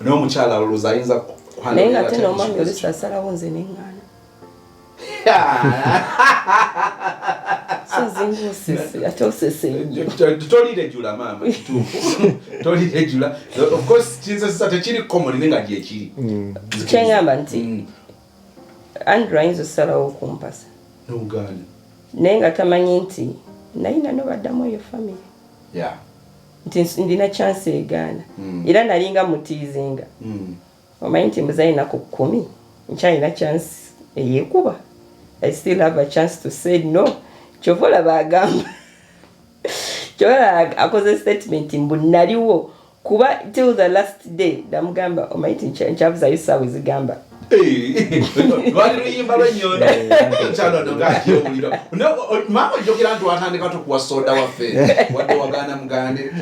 naye omukyala olowooza ayinza naye nga ate n'omwami oluusi asalawo nze neŋŋaana tolirejula maama kituufu tolirejula of course kinzesa tekiri common nga gyekiri kyeŋŋamba nti Andrew ayinza osalawo okumpasa n'ogaana naye nga tamanyi nti nayina nobaddamu eyo family nti ndina chance egaana era nalinga mutiizinga omanyi nti muzayina ku 10 nkyalina chance eyekuba I still have a chance to say no chovola bagamba chovola akoze statement mbu naliwo kuba till the last day damugamba omanyi nti nchavuza yusawe zigamba wali luyimba lwenyono nkyalo nongakiyo buliro mama jokera nti watandika tukuwa soda waffe wadde wagana mugande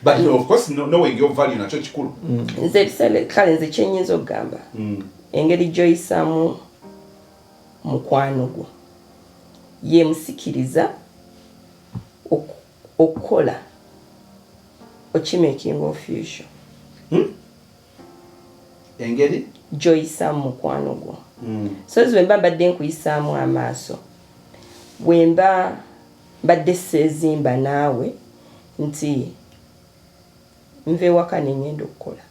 but of course knowing your value nakyo kikulu nze kale nze kyenyinza okugamba engeri gyoyisaamu mukwano gwo ye musikiriza okukola okimaking official engeri gyoyisaamu mukwano gwo so zwemba mbadde nkuyisaamu amaaso bwemba mbadde seezimba naawe nti nve ewaka neŋŋenda okukola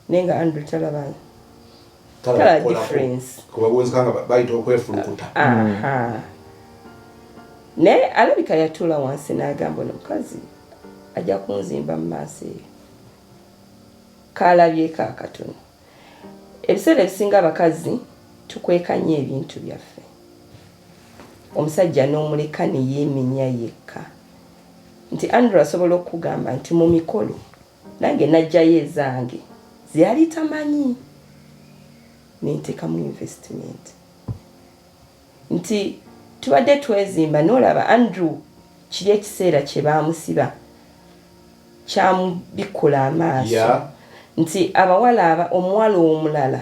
naye nga Andrew talaba difference kuba bwenzikanga bayita okwefulukuta naye alabika yatuula wansi n'agamba ono mukazi ajja kunzimba mu maaso eyo kaalabyeko akatono ebiseera ebisinga abakazi tukwekanya ebintu byaffe omusajja n'omuleka ne yeemenya yekka nti Andrew asobola okugamba nti mu mikolo nange najjayo ezange zeyali tamanyi nenteekamu investment nti tubadde twezimba n'olaba Andrew kiri ekiseera kye baamusiba kyamubikula amaaso nti abawala omuwala omulala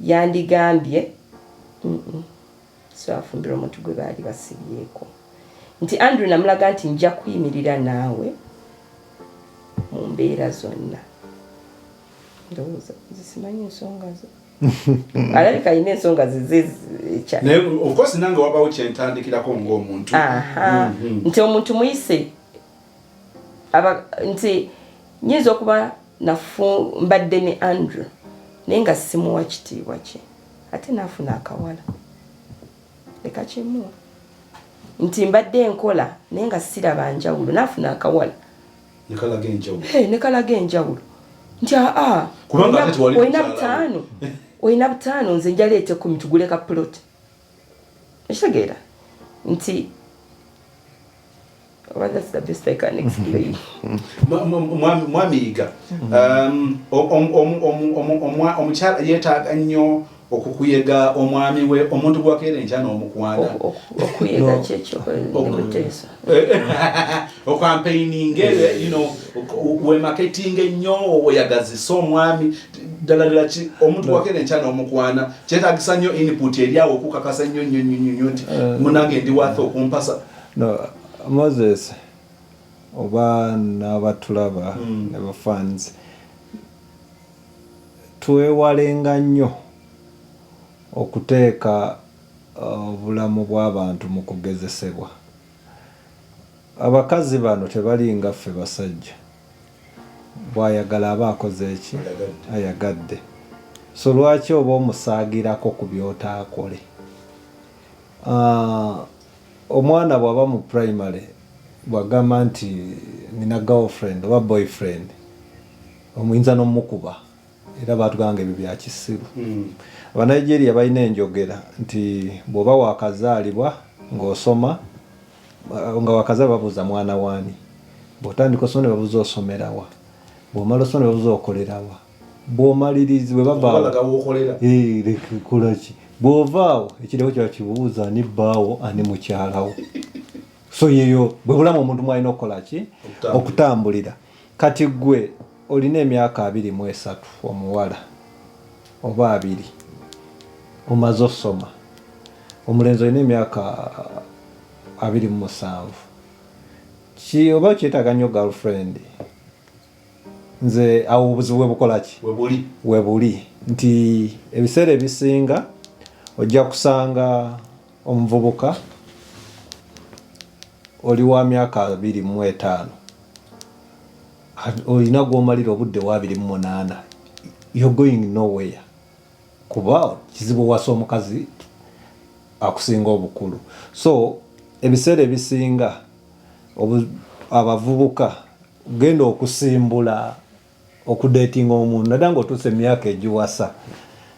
yandigambye so afumbira omuntu gwe baali basibyeko nti Andrew namulaga nti nja kuyimirira naawe mu mbeera zonna ndowooza zisimanyi ensonga zo alabika alina ensonga naye of course nange wabawo kyentandikirako ng'omuntu nti omuntu muyise nti nyinza okuba mbadde ne Andrew naye nga simuwa kitiibwa kye ate naafuna akawala leka kimuwa nti mbadde enkola naye nga siraba njawulo naafuna akawala nekalaga enjawulo nti olina butaano nze njaleete 10 tugule ka plot ekitegeera nti that's the best I can explain. Mwami yiga omukyala yeetaaga nnyo okukuyega omwami we omuntu gwakeera enkyana omukwana okuyega kyekyo nikuteesa okampaining we marketing ennyo oyagazisa omwami ddala ki omuntu wakere nkyana omukwana kyetaagisa nnyo input eri awo okukakasa nnyo nti munange ndi worth okumpasa. No, Moses oba n'abatulaba ne bafans twewalenga nnyo okuteeka obulamu bw'abantu mu kugezesebwa. Abakazi bano tebalinga ffe basajja, bw'ayagala aba akoze eki ayagadde. So lwaki oba omusaagirako ku by'otaakole? Omwana bw'aba mu primary bw'agamba nti nina girlfriend oba boyfriend omuyinza n'omukuba era batuganga ebyo bya kisiru. Abanigeria balina enjogera nti bw'oba wakazaalibwa ng'osoma nga wakazaalibwa babuuza mwana waani, bw'otandika osoma ne babuuza osomerawa, bw'omala osoma ne babuuza okolerawa, bw'omaliriza bwe babaawokolaki bw'ovaawo ekirego kiba kibuuza ani bbaawo ani mukyalawo. So yeyo bwe bulamu omuntu mwalina okukola ki okutambulira. Kati gwe olina emyaka 23 omuwala oba 2 omaze osoma, omulenzi olina emyaka 27 oba kyetaaga nnyo girlfriend. Nze awo obuzibu bwe bukola ki we buli nti ebiseera ebisinga ojja kusanga omuvubuka oli wa myaka 25 olina gw'omalira obudde wa 28, you're going nowhere kuba kizibu wasa omukazi akusinga obukulu. So ebiseera ebisinga abavubuka genda okusimbula okudatinga omuntu naddala ng'otuuse emyaka egiwasa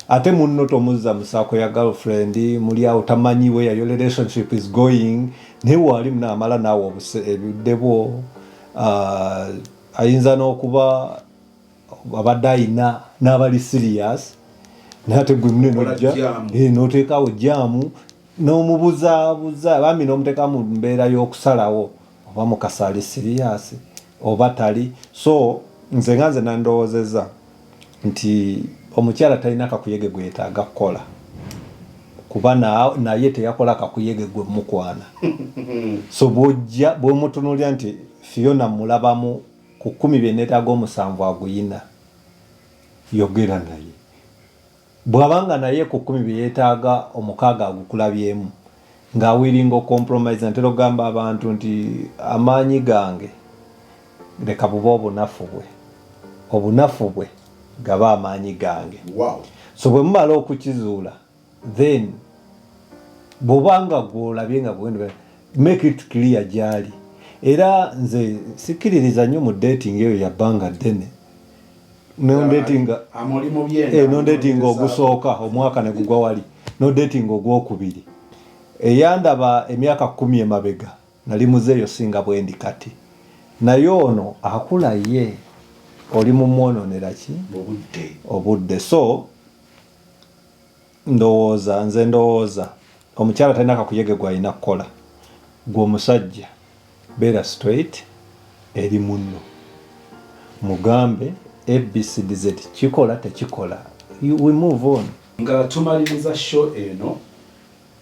ate munno tomuzza mu saako ya girlfriend muli awo tamanyi where your relationship is going naye wali munaamala naawe ebudde bwo ayinza n'okuba abadde ayina n'abali serious nate gwe munenojja n'oteekawo jaamu n'omubuzaabuza bambi n'omuteeka mu mbeera y'okusalawo oba mukasa ali serious oba tali. So nze nga nze nandowoozezza nti omukyala talina kakuyege gwe yeetaaga kukola kuba naye teyakola kakuyege gwe mukwana. So bw'omutunuulira nti Fiona mulabamu ku 10 neetaaga 7 aguyina, yogera naye. Bw'abanga naye ku 10 yeetaaga 6 agukulabyemu ng'awiringa ocompromise ntera ogamba abantu nti amaanyi gange leka buba obunafu bwe gaba amaanyi gange. So bwe mumala okukizuula then bw'obanga gw'olabye nga bwende make it clear gyali. Era nze sikiririza nnyo mu dating eyo yabbanga ddene nondatinga ogusooka omwaka ne gugwa wali nodatinga ogwokubiri eyandaba emyaka 10 emabega nali muzeeyo singa bwendi kati naye ono akula ye oli mumwononera ki obudde. So ndowooza omukyala talina kakuyege gwalina kukola, gwe omusajja beera straight eri munno mugambe ABCDZ kikola tekikola, we move on. Nga tumaliriza show eno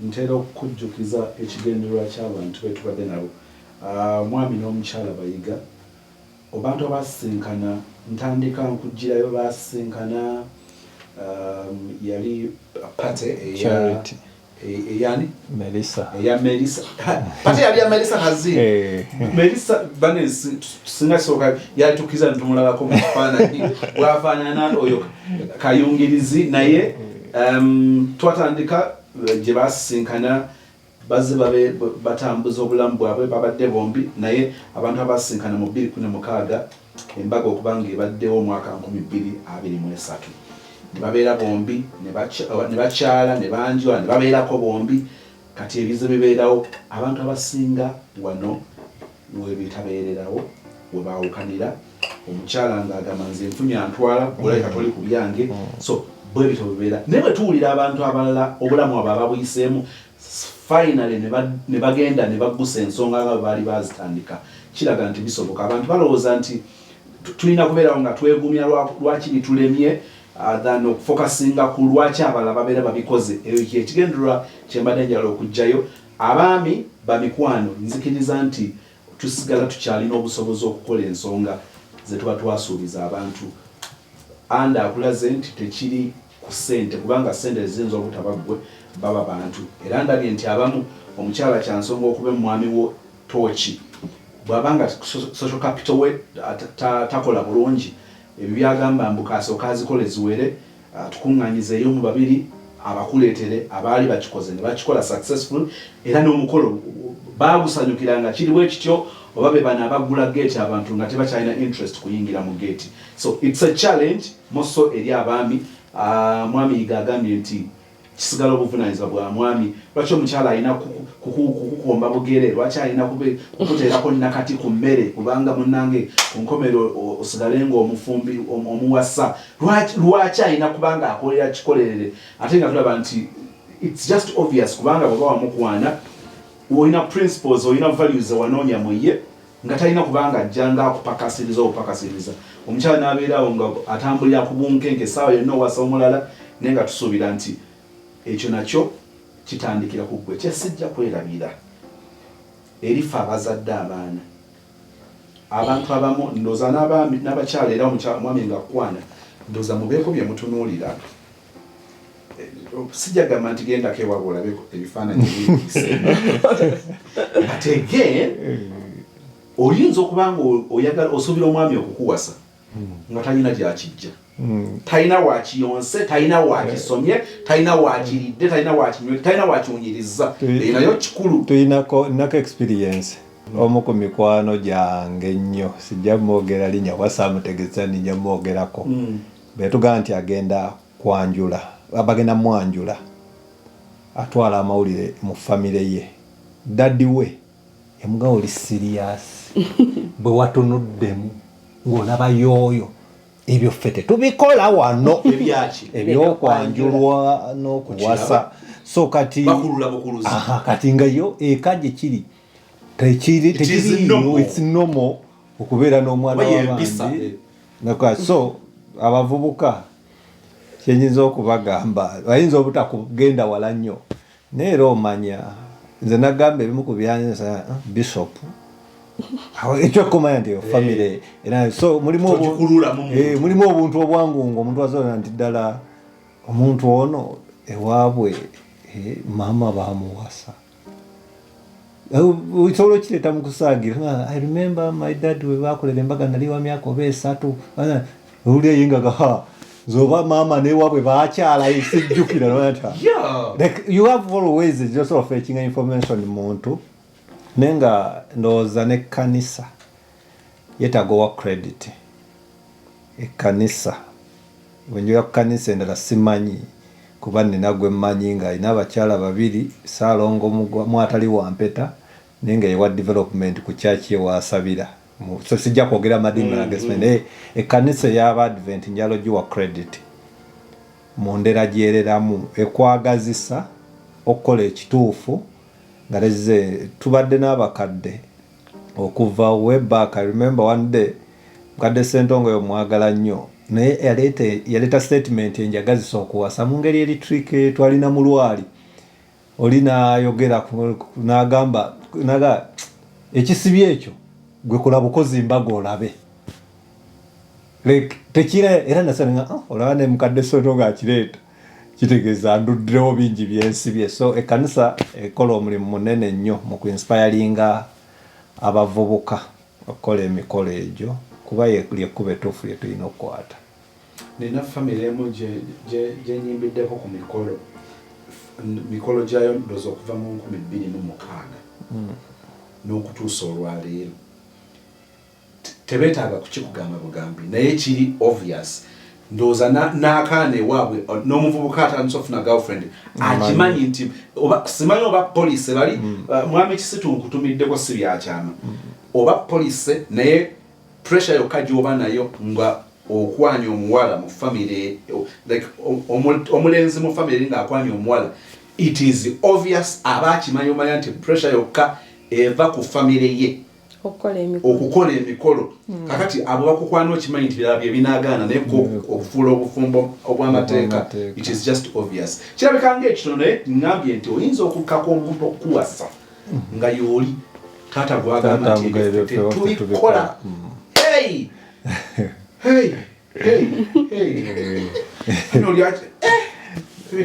ntera okujjukiza ekigendererwa ky'abantu betubadde nabo mwami n'omukyala bayiga obantu abasinkana ntandika nkugirayo basinkana yali pate eyani Melissa pate yali ya Melissa kazi Melissa bane singa soka yali tukiza ntumulabako mu kifaananyi bwafaanana oyo kayungirizi naye twatandika gye basinkana bazze babe batambuza obulamu bwabwe babadde bombi naye abantu abasinkana mu 2016 embaga okubanga ebaddewo omwaka 2023 ne babeera bombi ne bakyala ne banjula ne babeerako bombi. Kati ebizibu bibeerawo abantu abasinga wano we bitabeererawo we baawukanira omukyala ng'agamba nze nfunye antwala olabika toli ku byange. So bwe bityo bibeera naye bwe tuwulira abantu abalala obulamu abo ababuyiseemu finally ne bagenda ne baggusa ensonga nga baali bazitandika kiraga nti bisoboka. Abantu balowooza nti tulina kubeerawo nga twegumya lwaki bitulemye than okufokasinga ku lwaki abalala babeera babikoze. Eyo kyekigendererwa kyembadde njala okugjayo. Abaami bamikwano nzikiriza nti tusigala tukyalina obusobozi okukola ensonga ze tuba twasuubiza abantu. Anda akulaze nti tekiri ku ssente kubanga ssente ziyinza obutaba ggwe baba bantu. Era ndabye nti abamu omukyala kyansonga okuba mwami wo tooki bw'abanga social capital we takola bulungi ebyo byagamba mbukaaso kazikole ziwere tukuŋŋanyizeeyo mu babiri abakuleetere abaali bakikoze ne bakikola successful era n'omukolo baagusanyukiranga kiriwo ekityo oba be bano abaggula gate abantu nga tebakyalina interest kuyingira mu gate. So it's a challenge moso eri abaami. Mwami Yiga agambye nti kisigala obuvunaanyizibwa bwa mwami. Lwaki omukyala alina kukukomba bugere? Lwaki alina kukuteerako nakati ku mmere kubanga munnange ku nkomero osigale ng'omufumbi omuwasa? Lwaki alina kubanga akolera kikolerere? Ate nga tulaba nti it's just obvious kubanga bw'oba wamukwana olina principles, olina values wanoonya mu ye nga talina kubanga ajjanga akupakasiriza opakasiriza. Omukyala n'abeerawo nga atambulira ku bunkenke essaawa yonna owasa omulala naye nga tusuubira nti ekyo nakyo kitandikira ku ggwe. Kyesijja kwerabira erifa abazadde abaana. Abantu abamu ndooza n'abakyala era omwami nga kwana ndooza mubeeko bye mutunuulira. Sijagamba nti gendako ewaba olabeko ebifaananyi biyise. But again oyinza okuba nga oyagala osuubira omwami okukuwasa nga talina gyakijja. Talina wakiyonse, talina wakisomye, talina wakiridde, talina wakinywedde, talina wakiwunyiriza. Eyo nayo kikulu. Nako experience omu ku mikwano gyange ennyo sijja mwogera linnya wasa mutegeza ninja mwogerako. Betugamba nti agenda kwanjula abagenda mwanjula atwala amawulire mu famire ye. Daddi we yamuga oli serious bwe watunuddemu ng'olaba yooyo ebyo fete tubikola wano ebyokwanjulwa n'okuwasa. So kati kati nga yo eka gye kiri tekiriyo it's normal okubeera n'omwana w'abandi. So abavubuka kyenyinza okubagamba bayinza obutakugenda wala nnyo naye era omanya nze nagamba ebimu ku byanyiza bishop ekyo kumanya nti famire era so mulimu obuntu obwangungu omuntu azoona nti ddala omuntu ono ewaabwe maama bamuwasa kisobola okireeta mu kusaagira. I remember my dad we bakolera embaga nali wa myaka oba 3 owuli eyingaga zoba maama newaabwe bakyala sijjukira lwata. Like you have always just sort of fetching information muntu nenga ndowooza n'ekkanisa yeetaaga owa credit. Ekkanisa wenjoya ku kkanisa endala simanyi kuba nina gwe mmanyi nga alina abakyala 2 Saalongo mwatali wampeta naye nga yewa development ku church ye waasabira. So sijja kwogera amadini agasemene ekkanisa y'aba Advent njalo giwa credit mu ndera gyereramu ekwagazisa okukola ekituufu nga leze tubadde n'abakadde okuva way back. I remember one day mukadde Ssentongo yomwagala nnyo naye yaleeta statement enjagazisa okuwasa mu ngeri eri trick twalina mu lwali oli n'ayogera n'agamba naga ekisibye ekyo gwe kola bukozi mbaga olabe like tekira era nasalinga olaba ne mukadde Ssentongo akireeta kitegeeza nduddewo bingi byensibye. So ekkanisa ekola omulimu munene nnyo mu kuinspiringa abavubuka okukola emikolo egyo kuba lyekkuba ettuufu lye tulina okukwata. Nina famire emu gye nyimbiddeko ku mikolo gyayo ndooza okuva mu 2026 n'okutuusa olwaleero. Tebeetaaga kukikugamba bugambi naye kiri obvious. Ndooza n'akaana ewaabwe n'omuvubuka atandise ofuna girlfriend akimanyi nti simanyi oba poliisi bali mwami Kisitu nkutumiddeko si byakyama oba poliisi naye pressure yokka gy'oba nayo nga okwanya omuwala mu famire like omulenzi mu famire ng'akwanya omuwala it is obvious aba akimanyi omanya nti pressure yokka eva ku famire ye okukola emikolo kakati abo bakukwana okimanyi nti birala bye binaagaana naye okufuula obufumbo obw'amateeka it is just obvious kirabika ng'ekitono naye ngambye nti oyinza okukkako omuntu okukuwasa nga y'oli taata gwagamba nti tubikola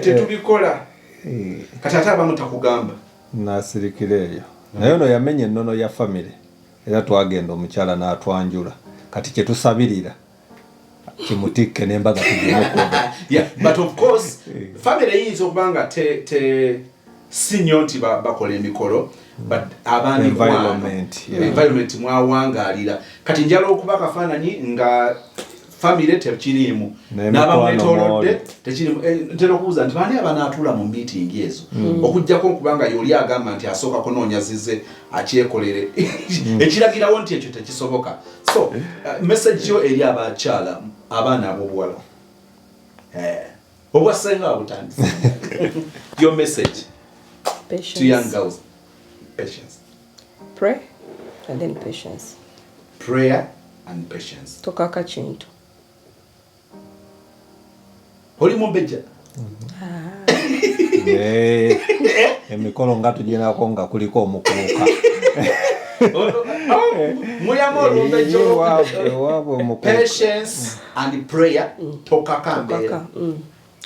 tetubikola kati ate abamu takugamba nasirikira eyo naye ono yamenya ennono ya famire era twagenda omukyala n'atwanjula kati kyetusabirira kimutikke n'embaga but of course famire eyinza okuba nga si nnyo nti bakola emikolo but abaana environment mwawangaalira kati njala okuba akafaananyi nga famire tekiriimu n'abamwetoolodde tekiriimu ntera okubuuza nti baani abanaatuula mu miitingi ezo okuggyako nkubanga y'oli agamba nti asooka kunoonyazize akyekolere ekiragirawo nti ekyo tekisoboka so message yo eri abakyala abaana ab'obuwala obwassenga abutandise your message to young girls. Patience. Pray and then patience. Prayer and patience. Tokaka chintu. Oli mumbeja. Emikolo nga tuginako nga kuliko omukuluka. Patience and prayer tokaka mbere.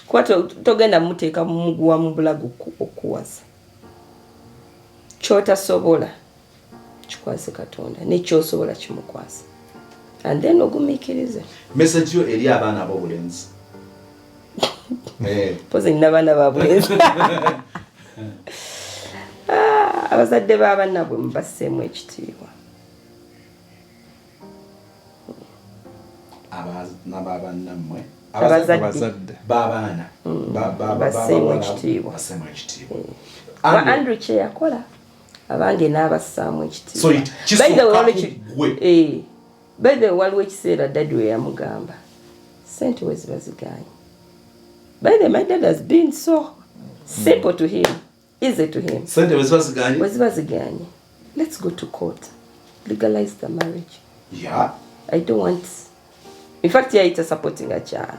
Kwato togenda muteeka mumuguwa mu bulago okuwasa. Ky'otasobola kikwase Katonda nekyosobola kimukwasa and then ogumiikirize. Message yo eri abaana ab'obulenzi. Poze nina baana babulenzi. Abazadde b'abaana bwe mubasseemu ekitiibwa. N'abaabannammwe abazadde b'abaana basseemu ekitiibwa. Andrew kye yakola abange n'abassaamu ekitiibwa. By the way, waliwo ekiseera daddy we yamugamba sente we ziba ziganye. By the way, my dad has been so simple to him, easy to him. Sente we ziba ziganye. Let's go to court, legalize the marriage. Yeah. I don't want, in fact yaita supporting a child.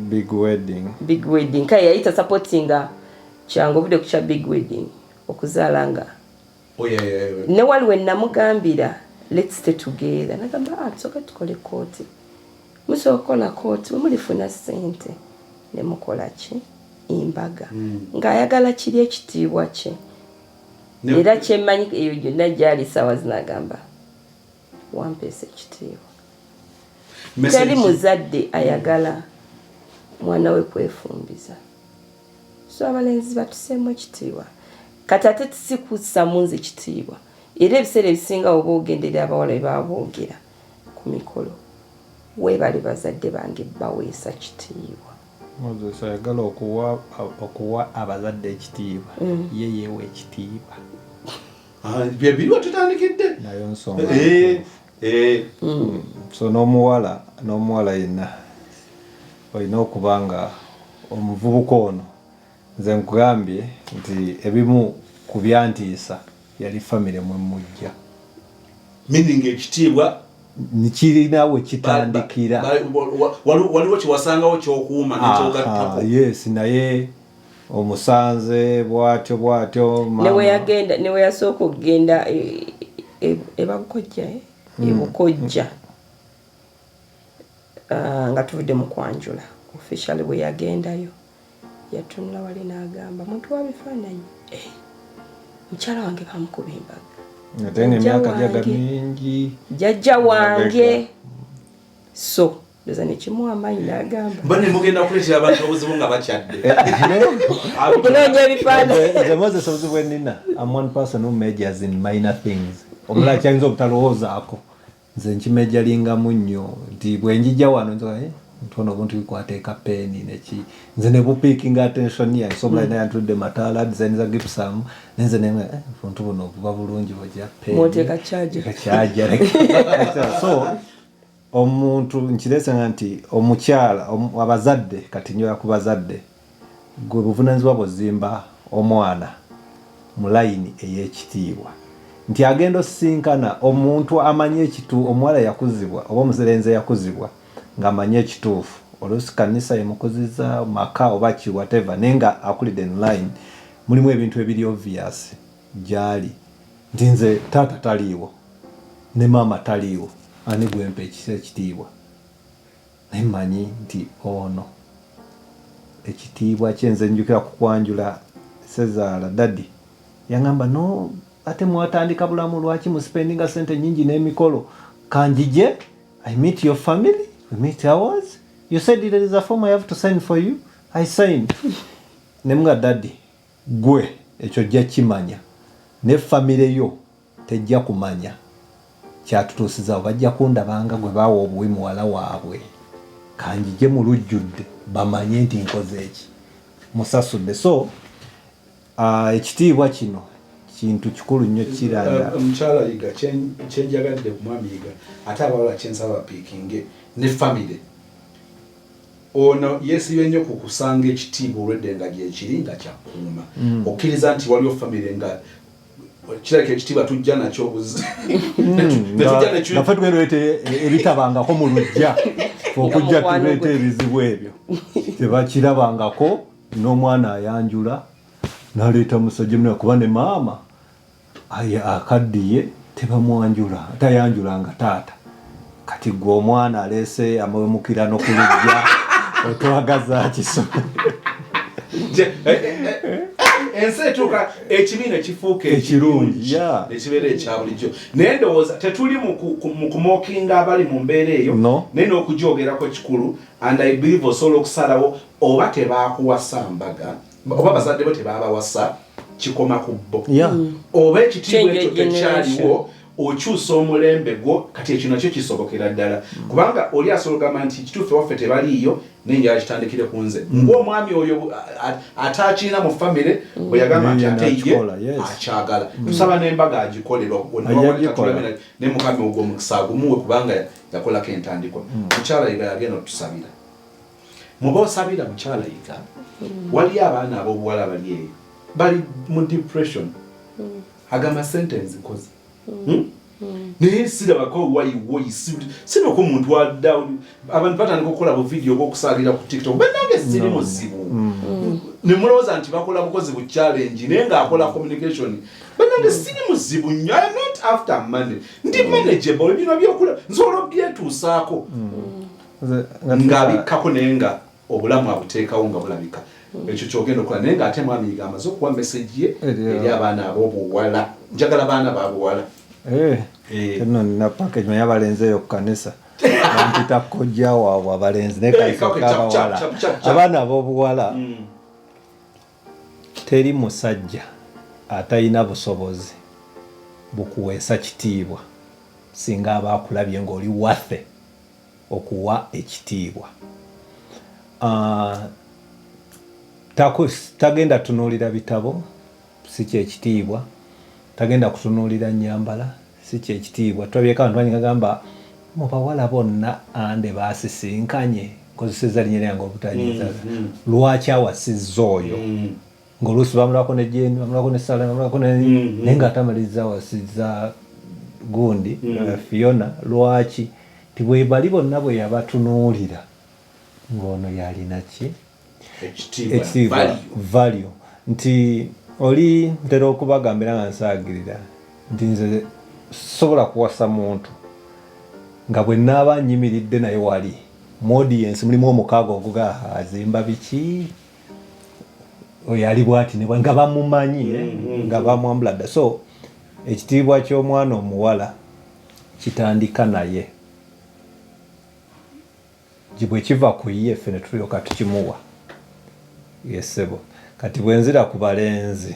Big wedding kaya yaita supporting a kyangu obudde ku kya big wedding okuzaalanga. Ne waliwo namugambira let's stay together. Nagamba tusoka tukole kooti. Musokola kooti mulifuna ssente ne mukola ki embaga. Ng'ayagala kiri ekitiibwa kye. Era kyemmanyi eyo gyonna gyali ssaawa zinagamba wampeesa ekitiibwa. Teri muzadde ayagala mwana we kwefumbiza. So abalenzi batuseemu ekitiibwa. Kati ate tisikussa munzi ekitiibwa. Era ebiseera ebisinga oba ogenderera abawala be baboogera ku mikolo. Weebale bazadde bange baweesa kitiibwa. Moses ayagala okuwa abazadde ekitiibwa. Ye yeewa ekitiibwa. Bye biriwo tutandikidde. Nayo nsonga. So n'omuwala yenna olina okuba nga omuvubuka ono nze nkugambye nti ebimu ku byantiisa yali famire mwe mujja. Meaning ekitiibwa nikirinawe kitandikira. Waliwo kiwasangawo kyokuuma nekyogattako. Yes, naye omusanze bwatyo newe yasooka okugenda ebabukojja ebukojja nga tuvudde mu kwanjula officially bwe yagendayo yatunula wali n'agamba muntu wa bifaananyi mukyala wange bamukuba embaga ate ng'emyaka gyaga mingi jjajja wange so ndoza nekimuwa amaanyi n'agamba bane mugenda kuleetera abantu obuzibu nga bakyadde okunoonya ebifaananyi. The Moses obuzibu ennina I'm one person who majors in minor things. Omulala kyayinza obutalowoozaako nze nkimejalingamu nnyo nti bwe njijja wano ntono obuntu bikwateeka peeni neki nze ne bupiikinga attention yange so omulala naye antudde mataala design za gypsum nenze ne buntu buno buba bulungi bw'ojja peeni mwoteeka charger. So omuntu nkireesanga nti omukyala abazadde kati nyoya ku bazadde gwe buvunaanyizibwa bw'ozimba omwana mu layini ey'ekitiibwa nti agenda osisinkana omuntu amanye ekitu omuwala yakuzibwa oba omuserenze yakuzibwa ng'amanye ekituufu oluusi kanisa emukuziza maka oba ki whatever naye nga akulidde in line mulimu ebintu ebiri obvious gyali nti nze taata taliiwo ne maama taliiwo ani gwempa ekitiibwa naye mmanyi nti ono ekitiibwa kyenze njukira kukwanjula sezaala daddi yaŋŋamba no ate mwatandika bulamu lwaki muspendinga sente nyingi n'emikolo kanjije I meet your family we meet ours you said there is a form I have to sign for you I signed nemunga daddi gwe ekyo jja kimanya ne famire yo tejja kumanya kyatutuusiza bajja kundabanga gwe baawa obuwi muwala waabwe kanjije mu lujjudde bamanye nti nkoze eki musasudde so ekitiibwa kino kintu kikulu nnyo kirala omukyala yiga kyenjagadde ku mwami yiga ate abawala kyensaba bapiikinge ne famire ono yeesibye nnyo ku kusanga ekitiibwa olwedde nga gyekiri nga kyakuuma okkiriza nti waliwo famire nga kirabika ekitiibwa tujja nakyo obuzi naffe tugendoleete ebitabangako mu lujja okujja tuleeta ebizibu ebyo tebakirabangako n'omwana ayanjula n'aleeta musajja muna kuba ne maama akaddiye tebamwanjula tayanjula nga taata kati gwe omwana aleese amawemukira n'okulujja otwagaza kiso ensi etuuka ekibi ne kifuuka ekirungi nekibeera ekya bulijjo naye ndowooza tetuli mu kumookinga abali mu mbeera eyo naye n'okujoogerako kikulu and I believe osobola okusalawo oba tebaakuwasa mbaga oba bazadde bo tebaabawasa kikoma ku bbo oba ekitiibwa ekyo tekyaliwo okyusa omulembe gwo kati ekyo nakyo kisobokera ddala kubanga oli asobola gamba nti kituufu waffe tebaliiyo nenjala kitandikire ku nze ng'omwami oyo atakiina mu famire bwe yagamba nti ate ye akyagala tusaba n'embaga agikolerwa ne mukami ogwo omukisa agumuwe kubanga yakolako entandikwa mukyala yiga yagenda otusabira muba osabira mukyala yiga waliyo abaana ab'obuwala bali eyo bali mu depression agamba sentence nkozi naye sirabako wayiwoyi sirabako omuntu wadda abantu batandika okukola bu video bw'okusaalira ku TikTok bannange siri muzibu ne mulowooza nti bakola bukozi bu challenge naye ng'akola communication bannange siri muzibu nnyo I am not after money ndi manageable bino byokola nsobola obyetuusaako ng'abikkako naye nga obulamu abuteekawo nga bulabika ekyo kyogenda okukola naye ng'ate mwami yiga amaze okuwa message ye eri abaana ab'obuwala njagala baana babuwala no nina package manya abalenzi eyo ku kanisa bampita kojja waabwe abalenzi naye kaisooka abawala abaana ab'obuwala teri musajja atalina busobozi bukuweesa kitiibwa singa aba akulabye ng'oli waffe okuwa ekitiibwa tagenda tunuulira bitabo si kyekitiibwa tagenda kutunuulira nyambala si kyekitiibwa tulabyeko abantu bangi gagamba mu bawala bonna ande baasisinkanye nkozeseza linnya lyange obutanyiza lwaki awasizza oyo ng'oluusi bamulako ne Jeni bamulako ne Sala bamulako naye ng'atamaliriza awasizza gundi Fiona lwaki ti bwe bali bonna bwe yabatunuulira ng'ono yalina ki ekitiibwa value nti oli ntera okubagambira nga nsaagirira nti nze sobola kuwasa muntu nga bwe naaba nnyimiridde naye wali mu audience mulimu omukaaga oguga azimba biki oyo ali bwati nga bamumanyi nga bamwambulada so ekitiibwa ky'omwana omuwala kitandika naye bwe kiva ku ye ffe ne tulyoka tukimuwa yesebo kati bwe nzira ku balenzi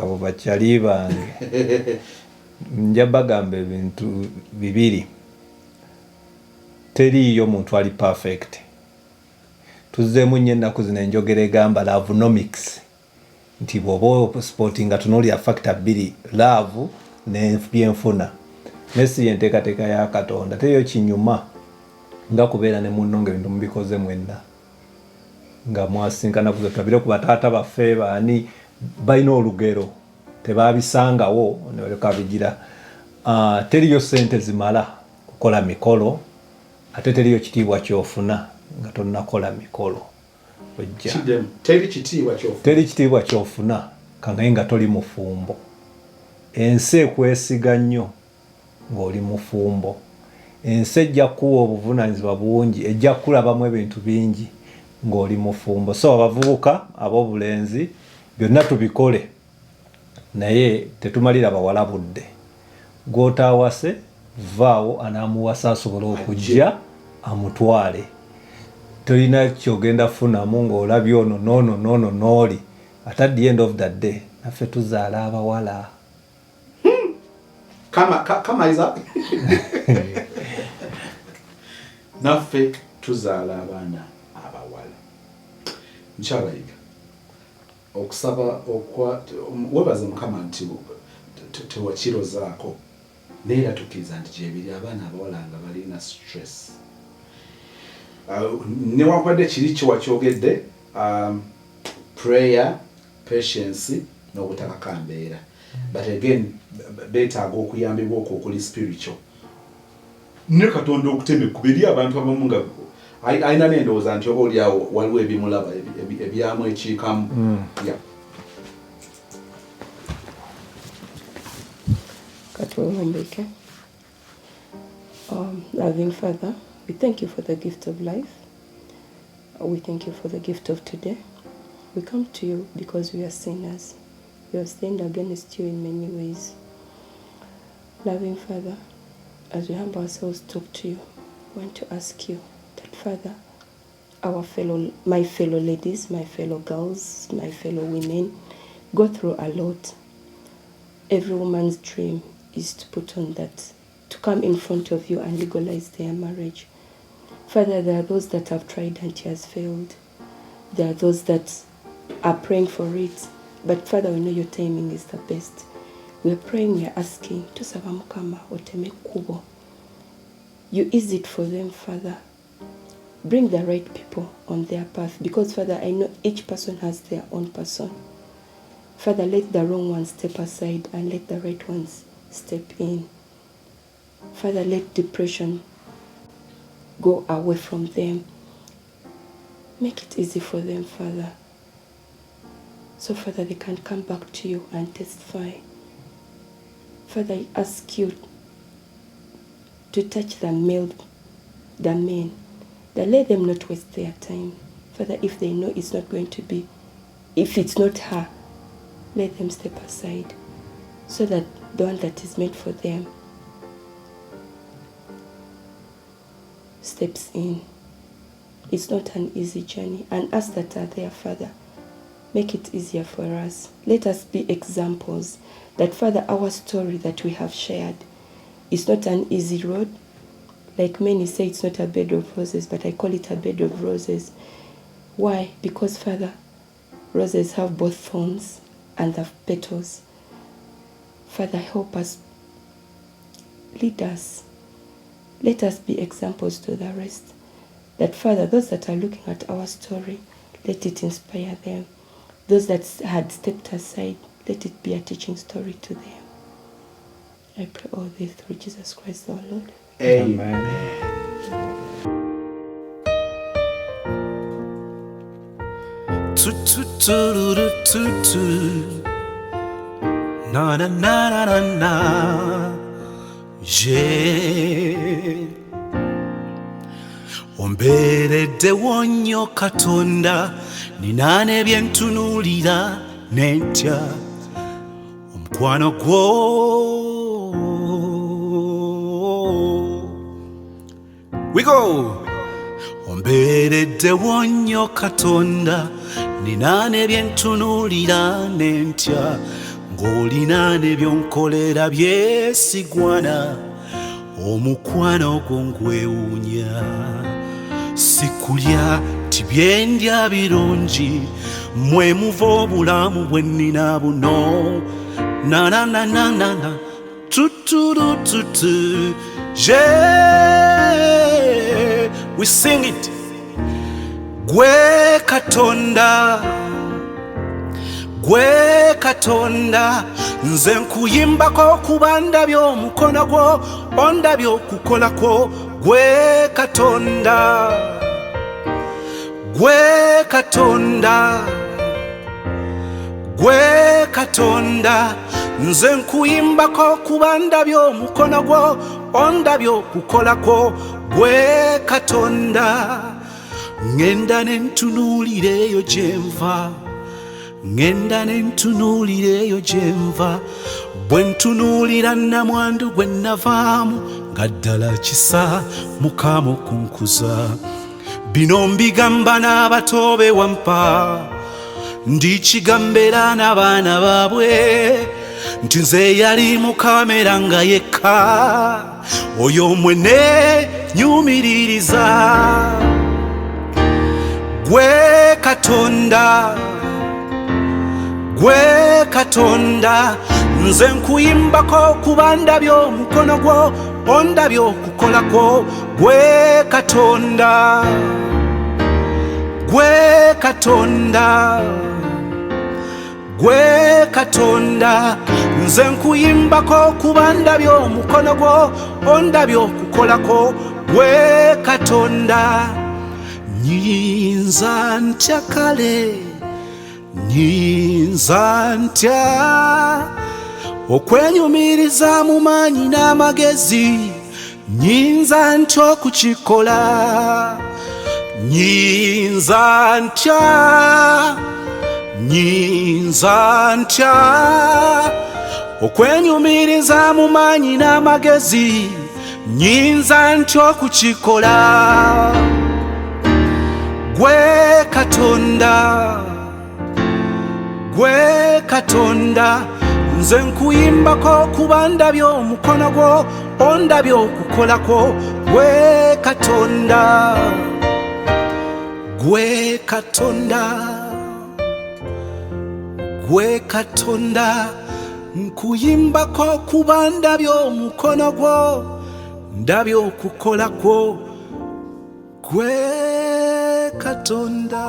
abo bakyali bange nja bagamba ebintu bibiri teriiyo muntu ali perfect tuzzeemu nnyo ennaku zino enjogera egamba lovenomics nti bw'oba sporting nga tunuulira factor bbiri love n'ebyenfuna nesi yenteekateeka ya Katonda teriyo kinyuma nga kubeera ne munno ng'ebintu mubikoze mwenna nga mwasinkana kuze tabire ku bataata baffe baani balina olugero tebabisangawo ne baleka bigira. Teriyo sente zimala kukola mikolo ate teriyo kitiibwa kyofuna nga tonnakola mikolo. Teri kitiibwa kyofuna kangaye nga toli mufumbo. Ensi ekwesiga nnyo ng'oli mufumbo. Ensi ejja kuwa obuvunaanyizibwa bungi, ejja kulabamu ebintu bingi ng'oli mufumbo. So abavubuka ab'obulenzi byonna tubikole naye tetumalira bawala budde. Gw'otaawase vaawo anaamuwasa asobole okujja amutwale. Tolina kyogenda funamu ng'olabye ono noono n'oli. At the end of the day naffe tuzaala abawala. Kama iza naffe tuzaala abaana abawala. Nkyalayiga okusaba webaze Mukama nti tewakirozaako neera tukkiriza nti gyebiri abaana abawala nga balina stress. Newankubadde kiri kyewakyogedde, prayer, patience n'obutakaka mbeera. But again, beetaaga okuyambibwa okwo okuli spiritual. Ne Katonda okutema ekkubo eri abantu abamu nga ayina n'endowooza nti oba oliawo waliwo ebimulaba ebyamu ekiikamu. Katwewembeke. Loving Father, we thank you for the gift of life. We thank you for the gift of today. We come to you because we are sinners. We have sinned against you in many ways. Loving Father, as we humble ourselves to talk to you, we want to ask you that, Father, my fellow ladies, my fellow girls, my fellow women, go through a lot. Every woman's dream is to put on that, to come in front of you and legalize their marriage. Father, there are those that have tried and it has failed. There are those that are praying for it. But Father, we know your timing is the best. We are praying, we are asking, tusaba Mukama oteme kubo. You ease it for them, Father. Bring the right people on their path. Because, Father, I know each person has their own person. Father, let the wrong ones step aside and let the right ones step in. Father, let depression go away from them. Make it easy for them, Father. So, Father, they can come back to you and testify. Father, I ask you to touch the men, that let them not waste their time. Father, if they know it's not going to be, if it's not her, let them step aside so that the one that is meant for them steps in. It's not an easy journey. And us that are there, Father, make it easier for us. Let us be examples that, Father, our story that we have shared is not an easy road. Like many say, it's not a bed of roses, but I call it a bed of roses. Why? Because, Father, roses have both thorns and the petals. Father, help us. Lead us. Let us be examples to the rest. That, Father, those that are looking at our story, let it inspire them. Those that had stepped aside, let it be a teaching story to them. I pray all this through Jesus Christ our Lord. Amen. Na na na na na na. Omberedde wonnyo Katonda, nina nebyentunuulira nentya omukwano gwo. We go. Omberedde wonnyo Katonda, nina nebyentunuulira nentya ng'olina nebyonkolera byesigwana, omukwano gwo ngwewuunya. Sikulya tibyendya birungi, mwe muva obulamu bwe nnina buno. Na na na na na na, tuturu tutu, we sing it. Gwe Katonda, nze nkuyimbako kuba ndabye omukono gwo ondabye okukolako gwe Katonda gwe Katonda gwe Katonda nze nkuyimbako kuba ndabye omukono gwo ondabye okukolako gwe Katonda ngenda nentunuulireyo gyenva ngenda nentunuulireyo gyenva bwe ntunuulira nnamwandu gwe navaamu nga ddala kisa Mukama okunkuza bino mbigamba n'abato be wampa ndikigambera n'abaana baabwe nti nze yali Mukamera nga yekka oyo mwene nyumiririza gwe Katonda gwe Katonda nze nkuyimbako kuba ndabye omukono gwo ondabye okukolako gwe Katonda gwe Katonda gwe Katonda nze nkuyimbako kuba ndabye omukono gwo ondabye okukolako gwe Katonda nyinza ntya kale nyinza ntya okwenyumiriza mu maanyi n'amagezi nyinza ntya okukikola nyinza ntya okwenyumiriza mu maanyi n'amagezi nyinza ntya okukikola gwe Katonda gwe Katonda nze nkuyimbako kuba ndabye omukono gwo ondabye okukolako gwe Katonda gwe Katonda gwe Katonda nkuyimbako kuba ndabye omukono gwo ndabye okukolako gwe Katonda